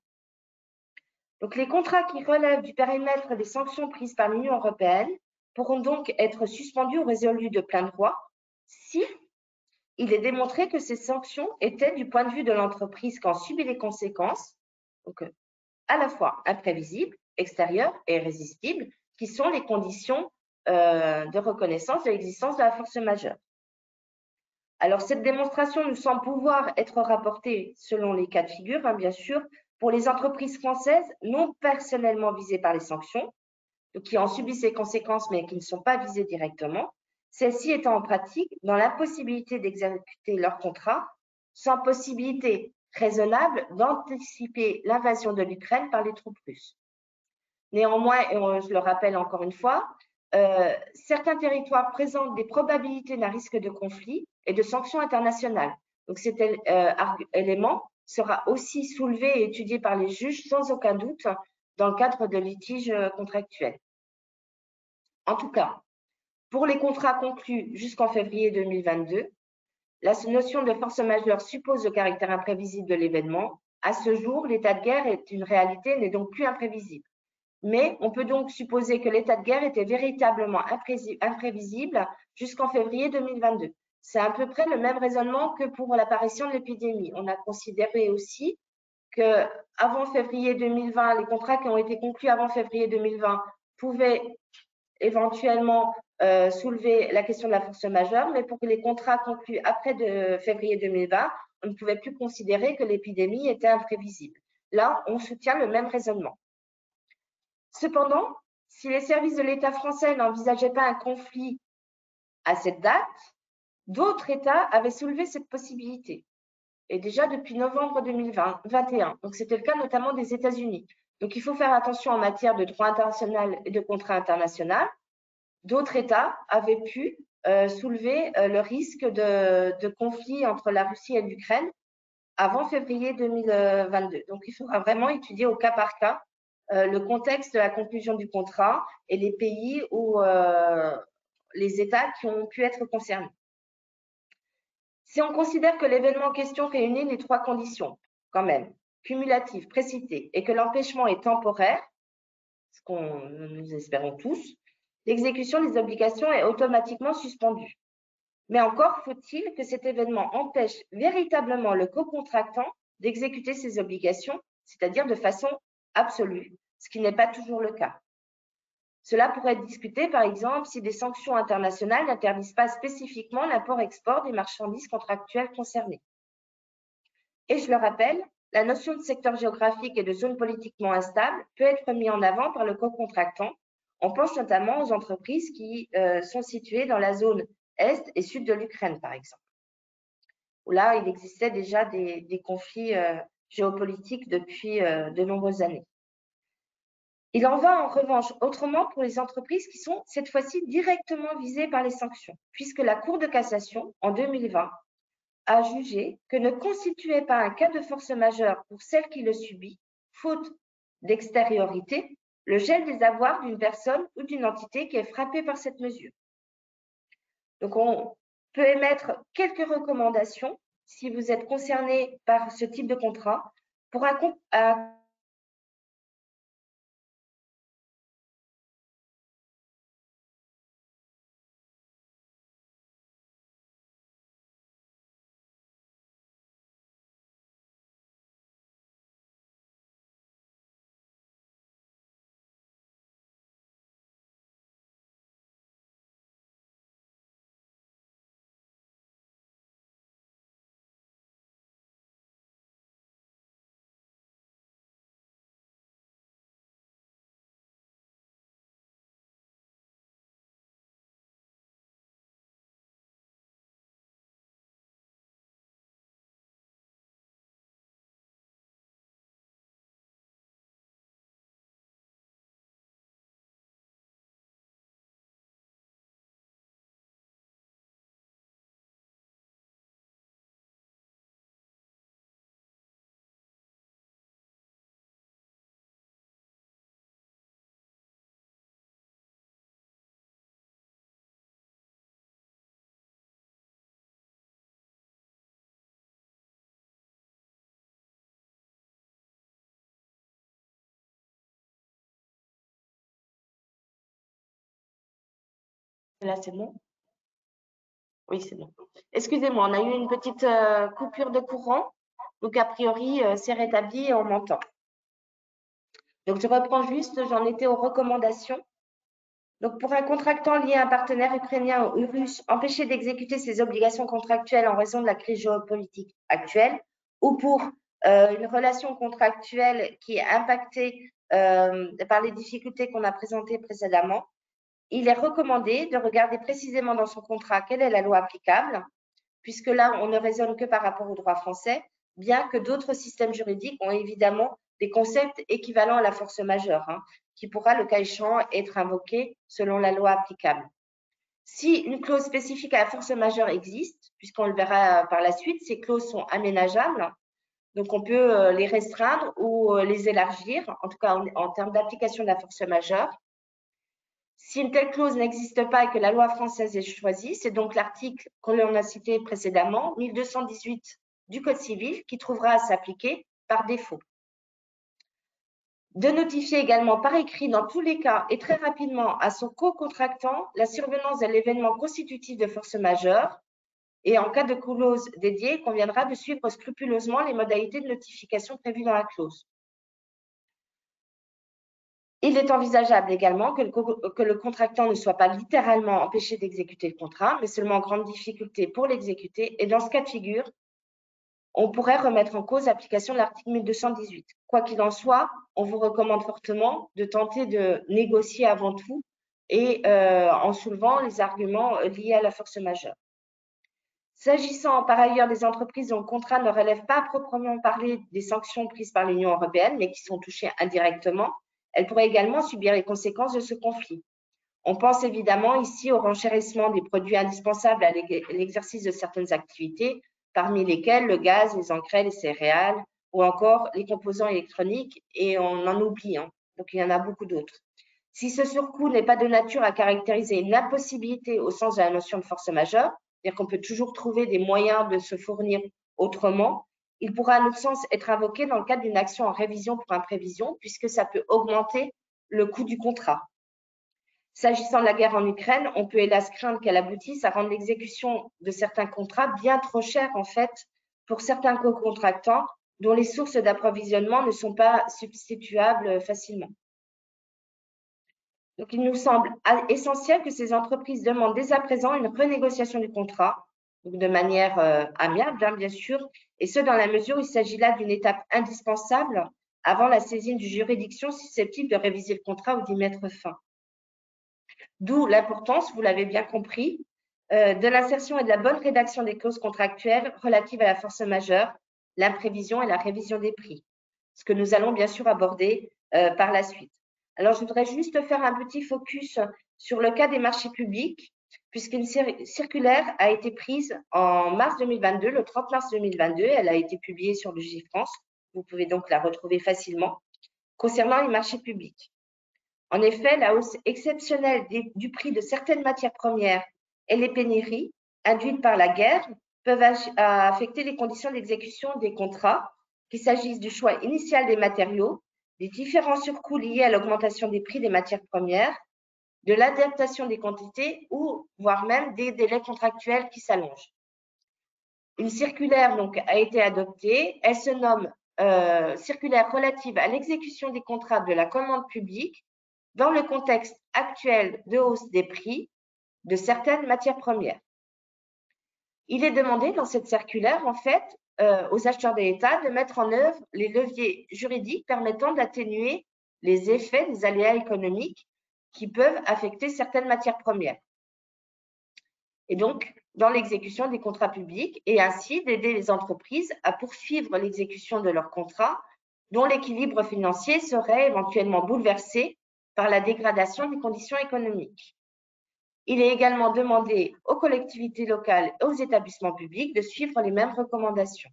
Donc, les contrats qui relèvent du périmètre des sanctions prises par l'Union européenne pourront donc être suspendus ou résolus de plein droit si il est démontré que ces sanctions étaient, du point de vue de l'entreprise qui en subit les conséquences, donc à la fois imprévisibles, extérieures et irrésistibles, qui sont les conditions de reconnaissance de l'existence de la force majeure. Alors, cette démonstration nous semble pouvoir être rapportée selon les cas de figure, bien sûr, pour les entreprises françaises non personnellement visées par les sanctions, qui en subissent les conséquences mais qui ne sont pas visées directement, celles-ci étant en pratique dans l'impossibilité d'exécuter leur contrat, sans possibilité raisonnable d'anticiper l'invasion de l'Ukraine par les troupes russes. Néanmoins, et je le rappelle encore une fois, certains territoires présentent des probabilités d'un risque de conflit et de sanctions internationales. Donc cet élément sera aussi soulevé et étudié par les juges sans aucun doute dans le cadre de litiges contractuels. En tout cas, pour les contrats conclus jusqu'en février 2022, la notion de force majeure suppose le caractère imprévisible de l'événement. À ce jour, l'état de guerre est une réalité, n'est donc plus imprévisible. Mais on peut donc supposer que l'état de guerre était véritablement imprévisible jusqu'en février 2022. C'est à peu près le même raisonnement que pour l'apparition de l'épidémie. On a considéré aussi que avant février 2020, les contrats qui ont été conclus avant février 2020 pouvaient éventuellement soulever la question de la force majeure, mais pour que les contrats conclus après février 2020, on ne pouvait plus considérer que l'épidémie était imprévisible. Là, on soutient le même raisonnement. Cependant, si les services de l'État français n'envisageaient pas un conflit à cette date, d'autres États avaient soulevé cette possibilité, et déjà depuis novembre 2021. Donc, c'était le cas notamment des États-Unis. Donc, il faut faire attention en matière de droit international et de contrat international. D'autres États avaient pu soulever le risque de conflit entre la Russie et l'Ukraine avant février 2022. Donc, il faudra vraiment étudier au cas par cas le contexte de la conclusion du contrat et les pays ou les États qui ont pu être concernés. Si on considère que l'événement en question réunit les trois conditions, quand même, cumulatives, précitées, et que l'empêchement est temporaire, ce qu'on nous espérons tous, l'exécution des obligations est automatiquement suspendue. Mais encore faut-il que cet événement empêche véritablement le co-contractant d'exécuter ses obligations, c'est-à-dire de façon absolue, ce qui n'est pas toujours le cas. Cela pourrait être discuté, par exemple, si des sanctions internationales n'interdisent pas spécifiquement l'import-export des marchandises contractuelles concernées. Et je le rappelle, la notion de secteur géographique et de zone politiquement instable peut être mise en avant par le co-contractant. On pense notamment aux entreprises qui sont situées dans la zone est et sud de l'Ukraine, par exemple, où là, il existait déjà des conflits géopolitiques depuis de nombreuses années. Il en va en revanche autrement pour les entreprises qui sont cette fois-ci directement visées par les sanctions, puisque la Cour de cassation, en 2020, a jugé que ne constituait pas un cas de force majeure pour celle qui le subit, faute d'extériorité, le gel des avoirs d'une personne ou d'une entité qui est frappée par cette mesure. Donc, on peut émettre quelques recommandations si vous êtes concerné par ce type de contrat pour Là, c'est bon? Oui, c'est bon. Excusez-moi, on a eu une petite coupure de courant. Donc, a priori, c'est rétabli et on m'entend. Donc, je reprends juste, j'en étais aux recommandations. Donc, pour un contractant lié à un partenaire ukrainien ou russe, empêché d'exécuter ses obligations contractuelles en raison de la crise géopolitique actuelle, ou pour une relation contractuelle qui est impactée par les difficultés qu'on a présentées précédemment, il est recommandé de regarder précisément dans son contrat quelle est la loi applicable, puisque là, on ne raisonne que par rapport au droit français, bien que d'autres systèmes juridiques ont évidemment des concepts équivalents à la force majeure, qui pourra, le cas échéant, être invoqué selon la loi applicable. Si une clause spécifique à la force majeure existe, puisqu'on le verra par la suite, ces clauses sont aménageables. Donc, on peut les restreindre ou les élargir, en tout cas en termes d'application de la force majeure. Si une telle clause n'existe pas et que la loi française est choisie, c'est donc l'article qu'on a cité précédemment, 1218 du Code civil, qui trouvera à s'appliquer par défaut. De notifier également par écrit dans tous les cas et très rapidement à son co-contractant la survenance de l'événement constitutif de force majeure. Et en cas de clause dédiée, il conviendra de suivre scrupuleusement les modalités de notification prévues dans la clause. Il est envisageable également que le contractant ne soit pas littéralement empêché d'exécuter le contrat, mais seulement en grande difficulté pour l'exécuter. Et dans ce cas de figure, on pourrait remettre en cause l'application de l'article 1218. Quoi qu'il en soit, on vous recommande fortement de tenter de négocier avant tout et en soulevant les arguments liés à la force majeure. S'agissant par ailleurs des entreprises dont le contrat ne relève pas à proprement parler des sanctions prises par l'Union européenne, mais qui sont touchées indirectement, elles pourraient également subir les conséquences de ce conflit. On pense évidemment ici au renchérissement des produits indispensables à l'exercice de certaines activités, parmi lesquelles le gaz, les engrais, les céréales ou encore les composants électroniques, et on en oublie, donc il y en a beaucoup d'autres. Si ce surcoût n'est pas de nature à caractériser une impossibilité au sens de la notion de force majeure, c'est-à-dire qu'on peut toujours trouver des moyens de se fournir autrement, il pourra à notre sens être invoqué dans le cadre d'une action en révision pour imprévision, puisque ça peut augmenter le coût du contrat. S'agissant de la guerre en Ukraine, on peut hélas craindre qu'elle aboutisse à rendre l'exécution de certains contrats bien trop chers en fait pour certains co-contractants dont les sources d'approvisionnement ne sont pas substituables facilement. Donc, il nous semble essentiel que ces entreprises demandent dès à présent une renégociation du contrat, donc de manière amiable, bien sûr, et ce, dans la mesure où il s'agit là d'une étape indispensable avant la saisine d'une juridiction susceptible de réviser le contrat ou d'y mettre fin. D'où l'importance, vous l'avez bien compris, de l'insertion et de la bonne rédaction des clauses contractuelles relatives à la force majeure, l'imprévision et la révision des prix, ce que nous allons bien sûr aborder par la suite. Alors, je voudrais juste faire un petit focus sur le cas des marchés publics, puisqu'une circulaire a été prise en mars 2022, le 30 mars 2022. Elle a été publiée sur le Légifrance. Vous pouvez donc la retrouver facilement concernant les marchés publics. En effet, la hausse exceptionnelle du prix de certaines matières premières et les pénuries induites par la guerre peuvent affecter les conditions d'exécution des contrats, qu'il s'agisse du choix initial des matériaux, des différents surcoûts liés à l'augmentation des prix des matières premières, de l'adaptation des quantités ou voire même des délais contractuels qui s'allongent. Une circulaire donc a été adoptée. Elle se nomme circulaire relative à l'exécution des contrats de la commande publique dans le contexte actuel de hausse des prix de certaines matières premières. Il est demandé dans cette circulaire, en fait, aux acheteurs de l'État de mettre en œuvre les leviers juridiques permettant d'atténuer les effets des aléas économiques qui peuvent affecter certaines matières premières. Et donc, dans l'exécution des contrats publics, et ainsi d'aider les entreprises à poursuivre l'exécution de leurs contrats dont l'équilibre financier serait éventuellement bouleversé par la dégradation des conditions économiques. Il est également demandé aux collectivités locales et aux établissements publics de suivre les mêmes recommandations.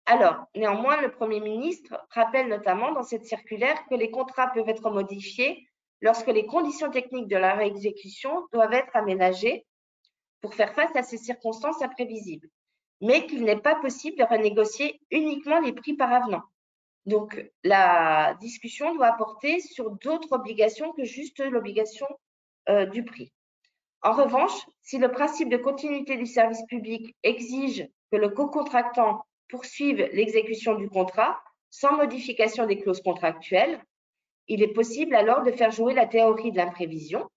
Alors, néanmoins, le Premier ministre rappelle notamment dans cette circulaire que les contrats peuvent être modifiés lorsque les conditions techniques de leur exécution doivent être aménagées pour faire face à ces circonstances imprévisibles, mais qu'il n'est pas possible de renégocier uniquement les prix par avenant. Donc, la discussion doit porter sur d'autres obligations que juste l'obligation du prix. En revanche, si le principe de continuité du service public exige que le co-contractant poursuive l'exécution du contrat sans modification des clauses contractuelles, il est possible alors de faire jouer la théorie de l'imprévision,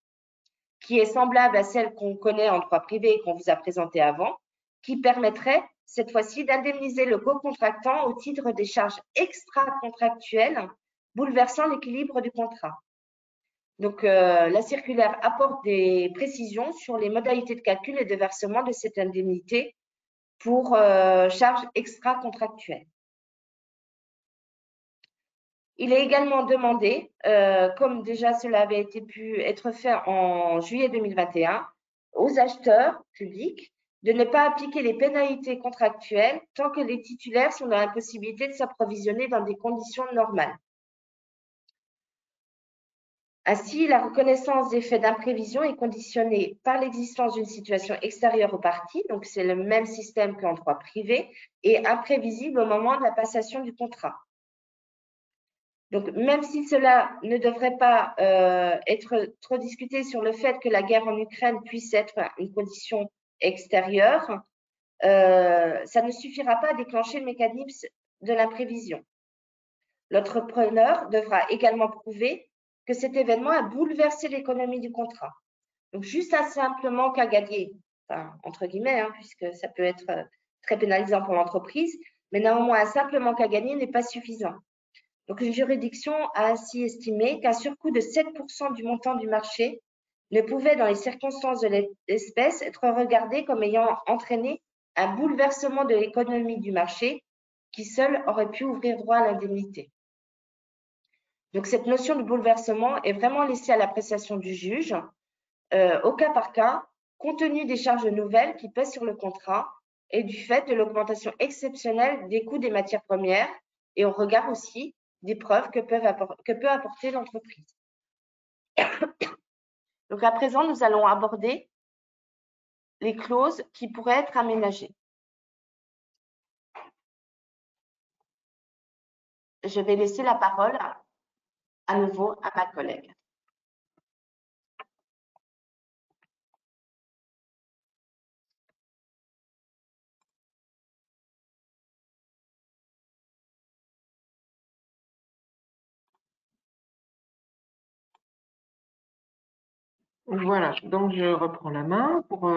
qui est semblable à celle qu'on connaît en droit privé et qu'on vous a présentée avant, qui permettrait cette fois-ci d'indemniser le co-contractant au titre des charges extra-contractuelles bouleversant l'équilibre du contrat. Donc, la circulaire apporte des précisions sur les modalités de calcul et de versement de cette indemnité pour charges extra-contractuelles. Il est également demandé, comme déjà cela avait pu être fait en juillet 2021, aux acheteurs publics de ne pas appliquer les pénalités contractuelles tant que les titulaires sont dans la possibilité de s'approvisionner dans des conditions normales. Ainsi, la reconnaissance des faits d'imprévision est conditionnée par l'existence d'une situation extérieure aux parties, donc c'est le même système qu'en droit privé, et imprévisible au moment de la passation du contrat. Donc, même si cela ne devrait pas être trop discuté sur le fait que la guerre en Ukraine puisse être une condition extérieure, ça ne suffira pas à déclencher le mécanisme de l'imprévision. L'entrepreneur devra également prouver que cet événement a bouleversé l'économie du contrat. Donc, juste un simple manque à gagner, enfin, entre guillemets, hein, puisque ça peut être très pénalisant pour l'entreprise, mais néanmoins, un simple manque à gagner n'est pas suffisant. Donc, une juridiction a ainsi estimé qu'un surcoût de 7% du montant du marché ne pouvait, dans les circonstances de l'espèce, être regardé comme ayant entraîné un bouleversement de l'économie du marché qui seul aurait pu ouvrir droit à l'indemnité. Donc, cette notion de bouleversement est vraiment laissée à l'appréciation du juge, au cas par cas, compte tenu des charges nouvelles qui pèsent sur le contrat et du fait de l'augmentation exceptionnelle des coûts des matières premières et au regard aussi des preuves que peut apporter l'entreprise. Donc, à présent, nous allons aborder les clauses qui pourraient être aménagées. Je vais laisser la parole à nouveau à ma collègue. Voilà, donc je reprends la main pour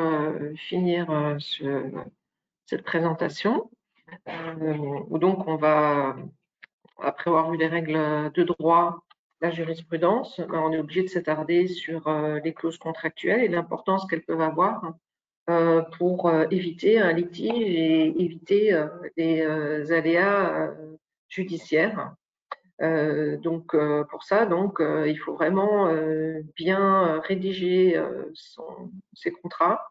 finir cette présentation. Donc on va, après avoir vu les règles de droit, la jurisprudence, on est obligé de s'attarder sur les clauses contractuelles et l'importance qu'elles peuvent avoir pour éviter un litige et éviter des aléas judiciaires. Pour ça, il faut vraiment bien rédiger ses contrats.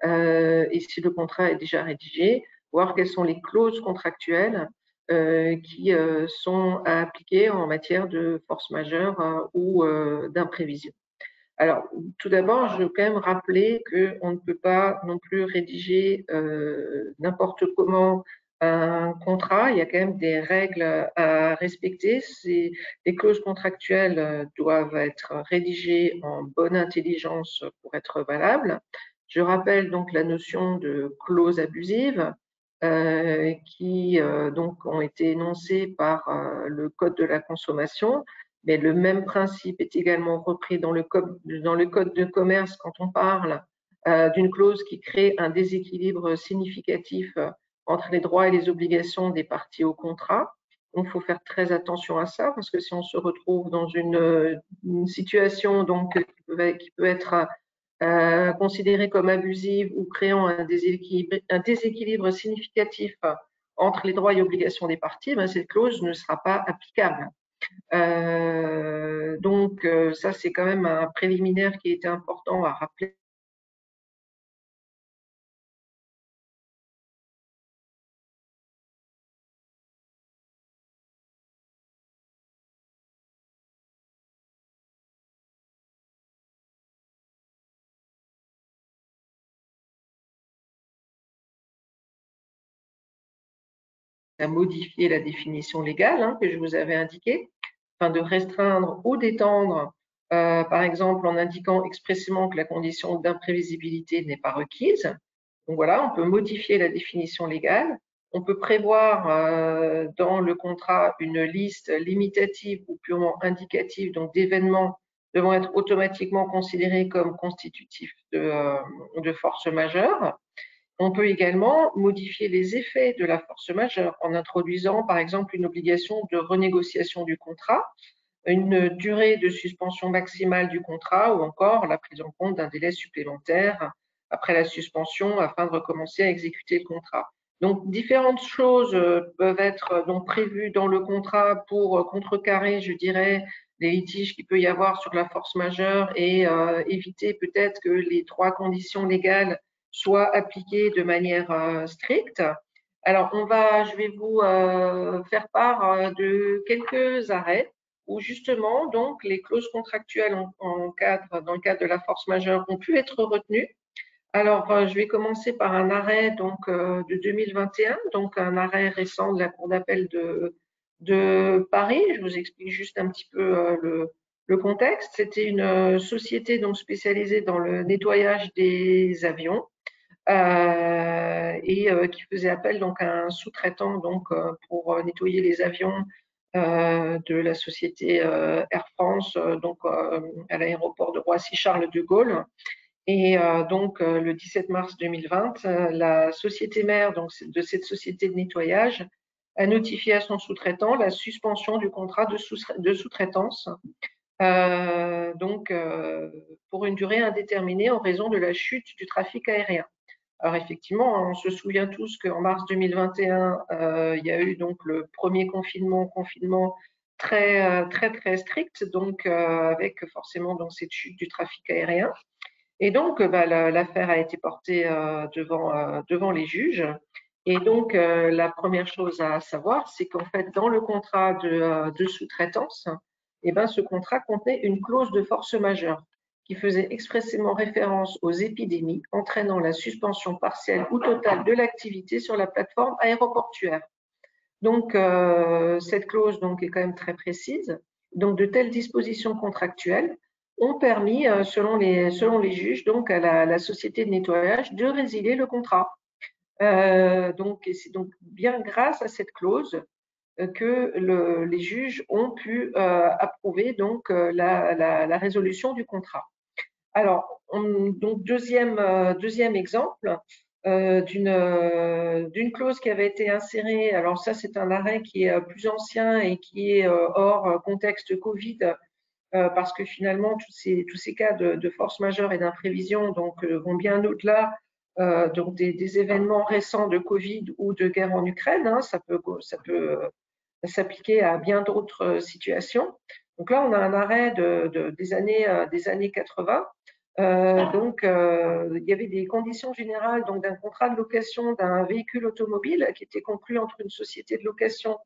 Et si le contrat est déjà rédigé, voir quelles sont les clauses contractuelles qui sont à appliquer en matière de force majeure ou d'imprévision. Alors, tout d'abord, je veux quand même rappeler qu'on ne peut pas non plus rédiger n'importe comment un contrat. Il y a quand même des règles à respecter. Les clauses contractuelles doivent être rédigées en bonne intelligence pour être valables. Je rappelle donc la notion de clause abusive qui donc ont été énoncées par le Code de la consommation. Mais le même principe est également repris dans le code de commerce quand on parle d'une clause qui crée un déséquilibre significatif entre les droits et les obligations des parties au contrat. Donc, il faut faire très attention à ça parce que si on se retrouve dans une situation donc, qui peut être considérée comme abusive ou créant un déséquilibre significatif entre les droits et obligations des parties, ben, cette clause ne sera pas applicable. Ça, c'est quand même un préliminaire qui était important à rappeler. À modifier la définition légale que je vous avais indiquée, afin de restreindre ou d'étendre, par exemple en indiquant expressément que la condition d'imprévisibilité n'est pas requise. Donc voilà, on peut modifier la définition légale. On peut prévoir dans le contrat une liste limitative ou purement indicative donc d'événements devant être automatiquement considérés comme constitutifs de force majeure. On peut également modifier les effets de la force majeure en introduisant, par exemple, une obligation de renégociation du contrat, une durée de suspension maximale du contrat ou encore la prise en compte d'un délai supplémentaire après la suspension afin de recommencer à exécuter le contrat. Donc, différentes choses peuvent être donc prévues dans le contrat pour contrecarrer, je dirais, les litiges qu'il peut y avoir sur la force majeure et éviter peut-être que les trois conditions légales soient appliquées de manière stricte. Alors, je vais vous faire part de quelques arrêts où justement, donc, les clauses contractuelles dans le cadre de la force majeure ont pu être retenues. Alors, je vais commencer par un arrêt donc, de 2021, donc un arrêt récent de la Cour d'appel de Paris. Je vous explique juste un petit peu le contexte. C'était une société donc, spécialisée dans le nettoyage des avions et qui faisait appel donc, à un sous-traitant donc, pour nettoyer les avions de la société Air France donc, à l'aéroport de Roissy-Charles de Gaulle. Et donc, le 17 mars 2020, la société mère donc, de cette société de nettoyage a notifié à son sous-traitant la suspension du contrat de sous-traitance donc, pour une durée indéterminée en raison de la chute du trafic aérien. Alors effectivement, on se souvient tous qu'en mars 2021, il y a eu donc le premier confinement très strict, donc avec forcément donc cette chute du trafic aérien. Et donc, l'affaire a été portée devant les juges. Et donc, la première chose à savoir, c'est qu'en fait, dans le contrat de sous-traitance, eh ben, ce contrat contenait une clause de force majeure qui faisait expressément référence aux épidémies entraînant la suspension partielle ou totale de l'activité sur la plateforme aéroportuaire. Donc, cette clause donc, est quand même très précise. Donc, de telles dispositions contractuelles ont permis, selon les juges, donc, à la société de nettoyage de résilier le contrat. Donc, et c'est donc bien grâce à cette clause que les juges ont pu approuver donc, la résolution du contrat. Alors, donc deuxième exemple d'une clause qui avait été insérée. Alors ça, c'est un arrêt qui est plus ancien et qui est hors contexte Covid, parce que finalement, tous ces cas de force majeure et d'imprévision donc, vont bien au-delà donc des événements récents de Covid ou de guerre en Ukraine. Hein. Ça peut s'appliquer à bien d'autres situations. Donc là, on a un arrêt des années 80. Donc, il y avait des conditions générales donc d'un contrat de location d'un véhicule automobile qui était conclu entre une société de location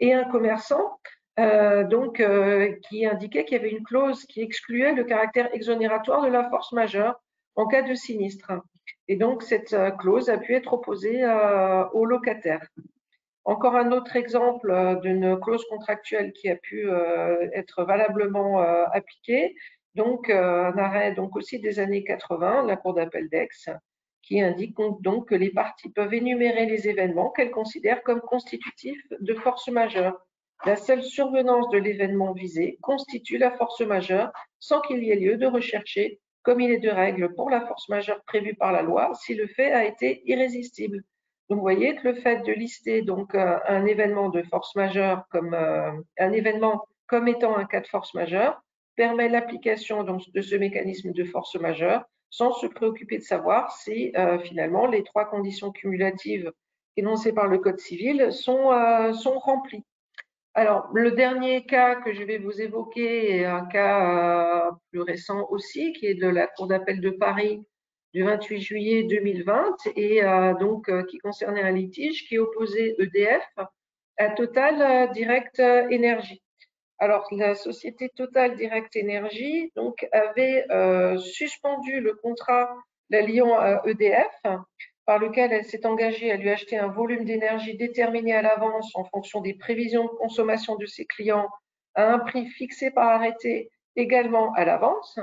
et un commerçant, donc qui indiquait qu'il y avait une clause qui excluait le caractère exonératoire de la force majeure en cas de sinistre. Et donc, cette clause a pu être opposée aux locataires. Encore un autre exemple d'une clause contractuelle qui a pu être valablement appliquée, donc un arrêt donc aussi des années 80, la Cour d'appel d'Aix, qui indique donc que les parties peuvent énumérer les événements qu'elles considèrent comme constitutifs de force majeure. La seule survenance de l'événement visé constitue la force majeure sans qu'il y ait lieu de rechercher, comme il est de règle pour la force majeure prévue par la loi, si le fait a été irrésistible. Donc, vous voyez que le fait de lister donc un événement de force majeure comme un événement comme étant un cas de force majeure permet l'application de ce mécanisme de force majeure sans se préoccuper de savoir si finalement les trois conditions cumulatives énoncées par le Code civil sont remplies. Alors, le dernier cas que je vais vous évoquer est un cas plus récent aussi, qui est de la Cour d'appel de Paris du 28 juillet 2020 et donc qui concernait un litige qui opposait EDF à Total Direct Energy. Alors, la société Total Direct Energy donc, avait suspendu le contrat la liant à EDF, par lequel elle s'est engagée à lui acheter un volume d'énergie déterminé à l'avance en fonction des prévisions de consommation de ses clients à un prix fixé par arrêté également à l'avance.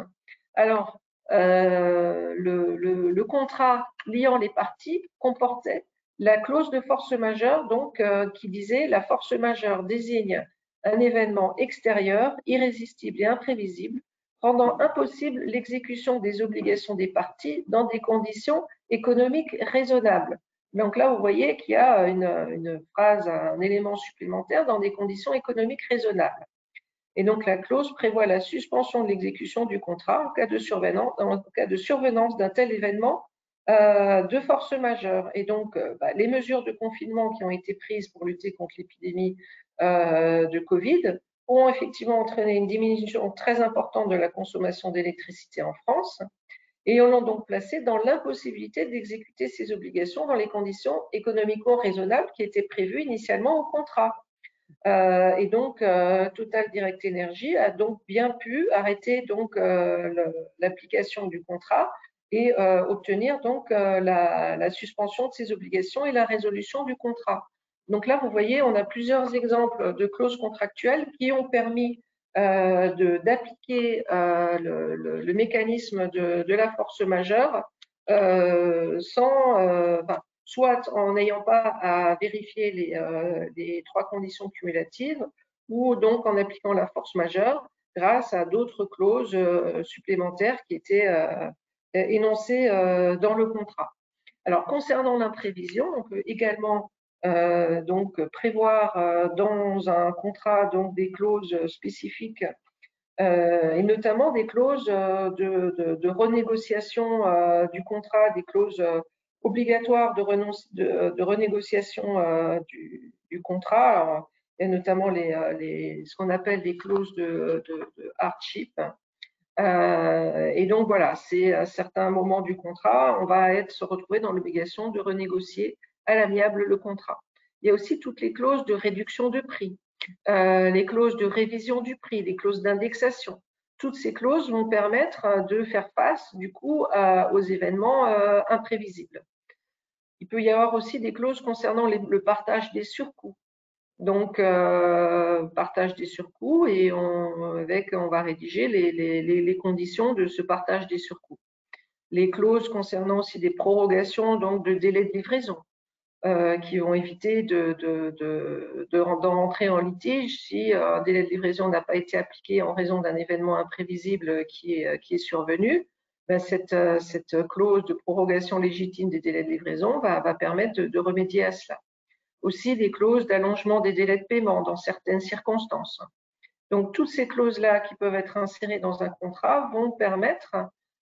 Alors, le contrat liant les parties comportait la clause de force majeure, donc qui disait la force majeure désigne un événement extérieur, irrésistible et imprévisible, rendant impossible l'exécution des obligations des parties dans des conditions économiques raisonnables. Donc là, vous voyez qu'il y a une phrase, un élément supplémentaire dans des conditions économiques raisonnables. Et donc, la clause prévoit la suspension de l'exécution du contrat en cas de survenance d'un tel événement de force majeure. Et donc, les mesures de confinement qui ont été prises pour lutter contre l'épidémie de Covid ont effectivement entraîné une diminution très importante de la consommation d'électricité en France et on l'a donc placé dans l'impossibilité d'exécuter ses obligations dans les conditions économiquement raisonnables qui étaient prévues initialement au contrat. Et donc, Total Direct Energy a donc bien pu arrêter donc l'application du contrat et obtenir donc la suspension de ses obligations et la résolution du contrat. Donc là, vous voyez, on a plusieurs exemples de clauses contractuelles qui ont permis d'appliquer le mécanisme de la force majeure soit en n'ayant pas à vérifier les trois conditions cumulatives, ou donc en appliquant la force majeure grâce à d'autres clauses supplémentaires qui étaient énoncées dans le contrat. Alors, concernant l'imprévision, on peut également donc prévoir dans un contrat donc des clauses spécifiques et notamment des clauses de renégociation du contrat, des clauses obligatoires de renégociation du contrat. Alors, il y a notamment ce qu'on appelle les clauses de hardship. Et donc voilà, c'est à certains moments du contrat, on va se retrouver dans l'obligation de renégocier à l'amiable le contrat. Il y a aussi toutes les clauses de réduction de prix, les clauses de révision du prix, les clauses d'indexation. Toutes ces clauses vont permettre de faire face du coup aux événements imprévisibles. Il peut y avoir aussi des clauses concernant le partage des surcoûts. Donc, partage des surcoûts et on va rédiger les conditions de ce partage des surcoûts. Les clauses concernant aussi des prorogations donc de délai de livraison qui vont éviter d'en rentrer en litige si un délai de livraison n'a pas été appliqué en raison d'un événement imprévisible qui est survenu. Ben cette clause de prorogation légitime des délais de livraison va permettre de remédier à cela. Aussi des clauses d'allongement des délais de paiement dans certaines circonstances. Donc, toutes ces clauses-là qui peuvent être insérées dans un contrat vont permettre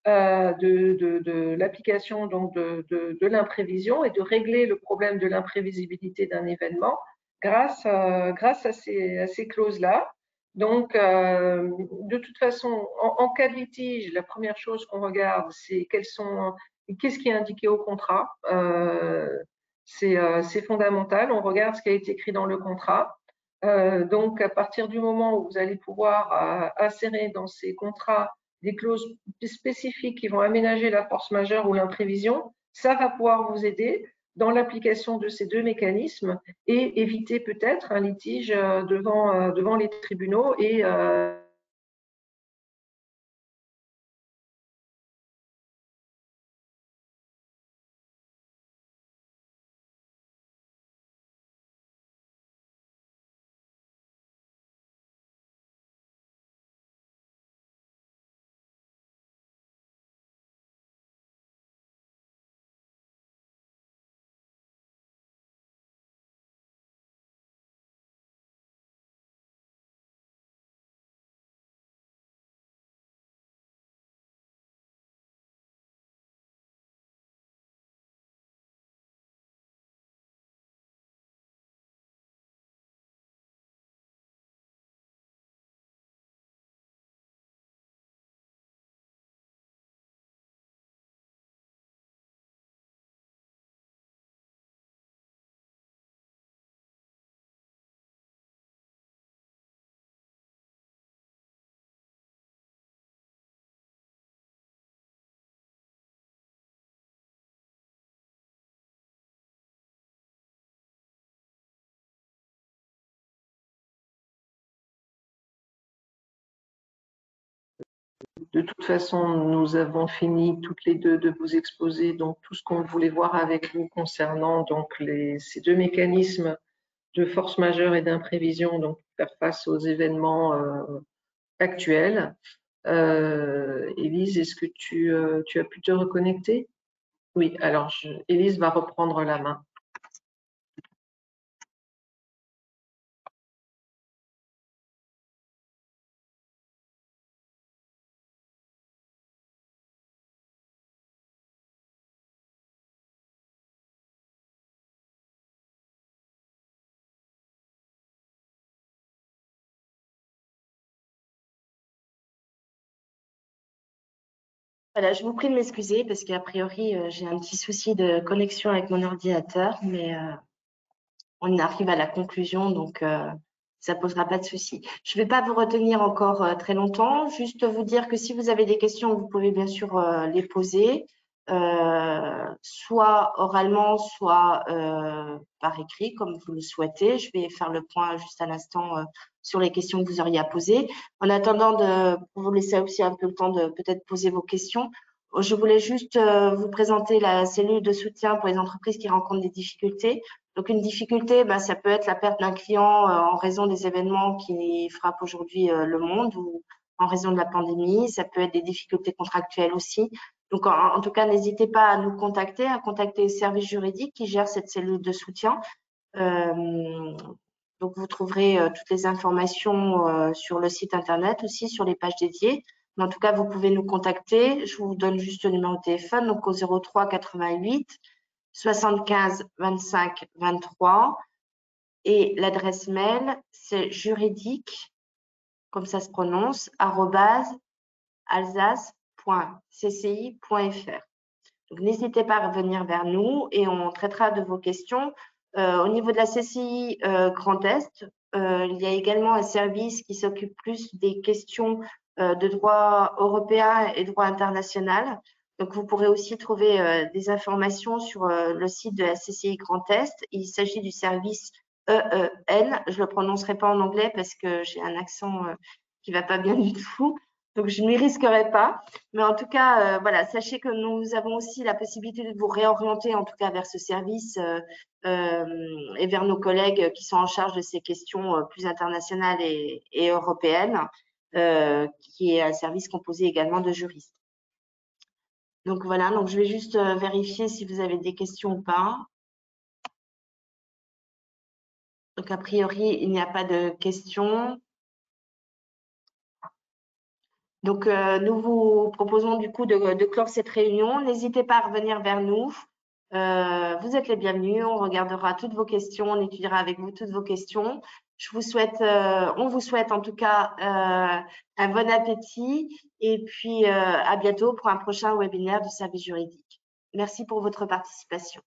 de l'application donc de l'imprévision et de régler le problème de l'imprévisibilité d'un événement grâce à ces clauses-là. Donc, de toute façon, en cas de litige, la première chose qu'on regarde, c'est qu'est-ce qui est indiqué au contrat. C'est fondamental. On regarde ce qui a été écrit dans le contrat. Donc, à partir du moment où vous allez pouvoir insérer dans ces contrats des clauses spécifiques qui vont aménager la force majeure ou l'imprévision, ça va pouvoir vous aider dans l'application de ces deux mécanismes et éviter peut-être un litige devant les tribunaux et de toute façon, nous avons fini toutes les deux de vous exposer donc tout ce qu'on voulait voir avec vous concernant donc ces deux mécanismes de force majeure et d'imprévision, donc faire face aux événements actuels. Élise, est-ce que tu as pu te reconnecter? Oui, alors Élise va reprendre la main. Voilà, je vous prie de m'excuser parce qu'a priori, j'ai un petit souci de connexion avec mon ordinateur, mais on arrive à la conclusion, donc ça posera pas de souci. Je ne vais pas vous retenir encore très longtemps, juste vous dire que si vous avez des questions, vous pouvez bien sûr les poser, soit oralement, soit par écrit, comme vous le souhaitez. Je vais faire le point juste à l'instant sur les questions que vous auriez à poser. En attendant, pour vous laisser aussi un peu le temps de peut-être poser vos questions, je voulais juste vous présenter la cellule de soutien pour les entreprises qui rencontrent des difficultés. Donc, une difficulté, ça peut être la perte d'un client en raison des événements qui frappent aujourd'hui le monde ou en raison de la pandémie. Ça peut être des difficultés contractuelles aussi. Donc, en tout cas, n'hésitez pas à nous contacter, à contacter le service juridique qui gère cette cellule de soutien. Donc, vous trouverez toutes les informations sur le site internet aussi, sur les pages dédiées. Mais en tout cas, vous pouvez nous contacter. Je vous donne juste le numéro de téléphone, donc au 03 88 75 25 23. Et l'adresse mail, c'est juridique, comme ça se prononce, @alsace.cci.fr. Donc, n'hésitez pas à revenir vers nous et on traitera de vos questions. Au niveau de la CCI Grand Est, il y a également un service qui s'occupe plus des questions de droit européen et droit international. Donc, vous pourrez aussi trouver des informations sur le site de la CCI Grand Est. Il s'agit du service EEN. Je ne le prononcerai pas en anglais parce que j'ai un accent qui ne va pas bien du tout. Donc, je ne m'y risquerai pas. Mais en tout cas, voilà, sachez que nous avons aussi la possibilité de vous réorienter, en tout cas, vers ce service et vers nos collègues qui sont en charge de ces questions plus internationales et européennes, qui est un service composé également de juristes. Donc, voilà, donc je vais juste vérifier si vous avez des questions ou pas. Donc, a priori, il n'y a pas de questions. Donc, nous vous proposons du coup de clore cette réunion. N'hésitez pas à revenir vers nous. Vous êtes les bienvenus. On regardera toutes vos questions. On étudiera avec vous toutes vos questions. On vous souhaite en tout cas un bon appétit et puis à bientôt pour un prochain webinaire du service juridique. Merci pour votre participation.